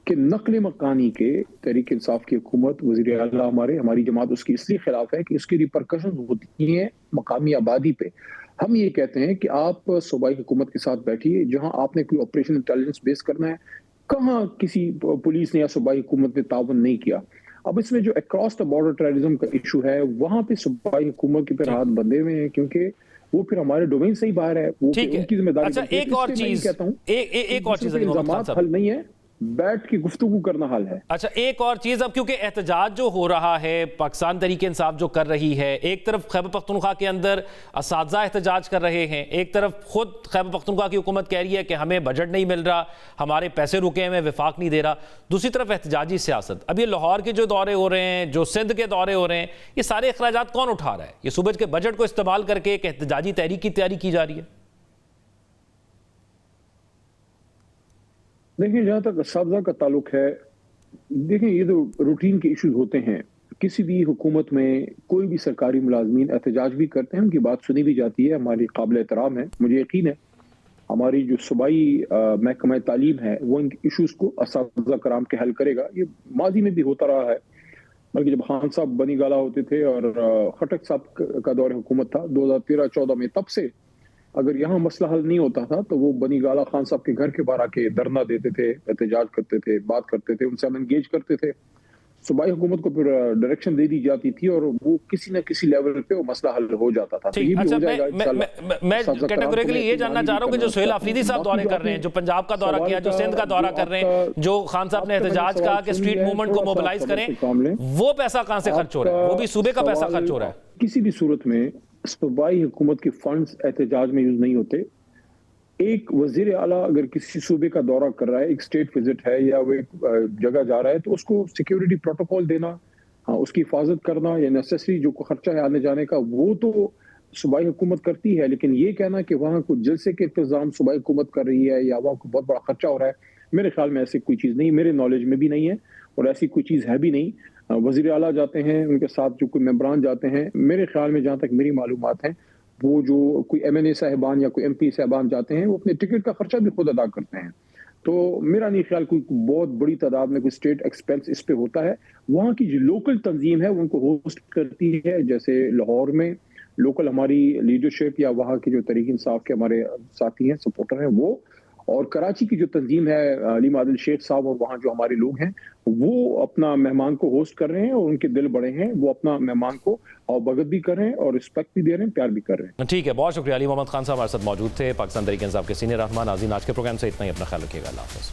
कि नकल मकानी के तहरीक इंसाफ की हुकूमत, वज़ीर आला हमारी जमात उसकी इसलिए खिलाफ है कि उसकी रिपरकशन होती हैं मकामी आबादी पे। हम ये कहते हैं कि आप सूबाई हुकूमत के साथ बैठिए, जहां आपने कोई ऑपरेशन इंटेलिजेंस बेस करना है, कहाँ किसी पुलिस ने या सूबाई हुकूमत ने ताउन नहीं किया। अब इसमें जो अक्रॉस द बॉर्डर टेररिज्म का इशू है, वहां पे सूबाई हुकूमत के फिर हाथ बंधे हुए हैं, क्योंकि वो फिर हमारे डोमेन से ही बाहर है, वो उनकी जिम्मेदारी। अच्छा, एक और चीज कहता हूँ, एक और चीज हल नहीं है, बैठ के गुफ्तगू करना हाल है। अच्छा, एक और चीज, अब क्योंकि एहतजाज जो हो रहा है, पाकिस्तान तहरीक इंसाफ जो कर रही है, एक तरफ खैबर पख्तूनख्वा के अंदर असातिज़ा एहतजाज कर रहे हैं, एक तरफ खुद खैबर पख्तूनख्वा की हुकूमत कह रही है कि हमें बजट नहीं मिल रहा, हमारे पैसे रुके हैं, वफाक नहीं दे रहा, दूसरी तरफ एहतजाजी सियासत। अब ये लाहौर के जो दौरे हो रहे हैं, जो सिंध के दौरे हो रहे हैं, ये सारे अखराजात कौन उठा रहा है? ये सूबे के बजट को इस्तेमाल करके एक एहतजाजी तहरीक की तैयारी की जा रही है। देखिए, जहाँ तक असातिज़ा का ताल्लुक है, देखें, ये तो रूटीन के इश्यूज होते हैं किसी भी हुकूमत में कोई भी सरकारी मुलाजमीन एहतजाज भी करते हैं, उनकी बात सुनी भी जाती है, हमारी काबिल एहतराम है। मुझे यकीन है हमारी जो सूबाई महकमा तालीम है वो इन इशूज़ को असातिज़ा कराम के हल करेगा। ये माजी में भी होता रहा है, बल्कि जब खान साहब बनी गाला होते थे और खटक साहब का दौर हुकूमत था 2013-14 में, तब से अगर यहाँ मसला हल नहीं होता था तो वो बनी गाला खान साहब के घर के बाहर आके धरना देते थे, एहतजाज करते थे, बात करते थे, उनसे हम एंगेज करते थे। सूबाई हुकूमत को फिर डायरेक्शन दे दी जाती थी और वो किसी न किसी लेवल पे वो मसला हल हो जाता था। ठीक, अच्छा, मैं कैटेगोरिकली ये जानना चाह रहा हूँ कि जो सुहेल आफरीदी साहब दौरे कर रहे हैं, जो पंजाब का दौरा किया, जो सिंध का दौरा कर रहे हैं, जो खान साहब ने एहतजाज कहा कि स्ट्रीट मूवमेंट को मोबिलाइज करें, वो पैसा कहाँ से खर्च हो रहा है? वो भी सूबे का पैसा खर्च हो रहा है। किसी भी सूरत में सूबाई हुकूमत के फंड्स एहतजाज में यूज नहीं होते। एक वजीर आला अगर किसी सूबे का दौरा कर रहा है, एक स्टेट विजिट है या वो एक जगह जा रहा है, तो उसको सिक्योरिटी प्रोटोकॉल देना, हाँ, उसकी हिफाजत करना या नेसेसरी जो खर्चा है आने जाने का, वो तो सूबाई हुकूमत करती है। लेकिन ये कहना कि वहाँ कुछ जलसे के इंतजाम सूबाई हुकूमत कर रही है या वहाँ को बहुत बड़ा खर्चा हो रहा है, मेरे ख्याल में ऐसी कोई चीज़ नहीं, मेरे नॉलेज में भी नहीं है और ऐसी कोई चीज़ है भी नहीं। वजीर आला जाते हैं, उनके साथ जो कोई मेंबरान जाते हैं, मेरे ख्याल में जहाँ तक मेरी मालूमात है, वो जो कोई MNA साहिबान या कोई MP साहिबान जाते हैं वो अपने टिकट का खर्चा भी खुद अदा करते हैं। तो मेरा नहीं ख्याल कोई बहुत बड़ी तादाद में कोई स्टेट एक्सपेंस इस पे होता है। वहाँ की जो लोकल तंजीम है वो उनको होस्ट करती है, जैसे लाहौर में लोकल हमारी लीडरशिप या वहाँ के जो तहरीक इंसाफ के हमारे साथी हैं, सपोर्टर हैं वो, और कराची की जो तंजीम है अलीम आदिल शेख साहब और वहाँ जो हमारे लोग हैं वो अपना मेहमान को होस्ट कर रहे हैं और उनके दिल बड़े हैं, वो अपना मेहमान को अवगत भी कर रहे हैं और रिस्पेक्ट भी दे रहे हैं, प्यार भी कर रहे हैं। ठीक है, बहुत शुक्रिया। अली मोहम्मद खान साहब हमारे साथ मौजूद थे, पाकिस्तान तहरीक इंसाफ के सीनियर रहनुमा। नाज़रीन, आज के प्रोग्राम से इतना ही। अपना ख्याल रखिएगा। अल्लाह हाफ़िज़।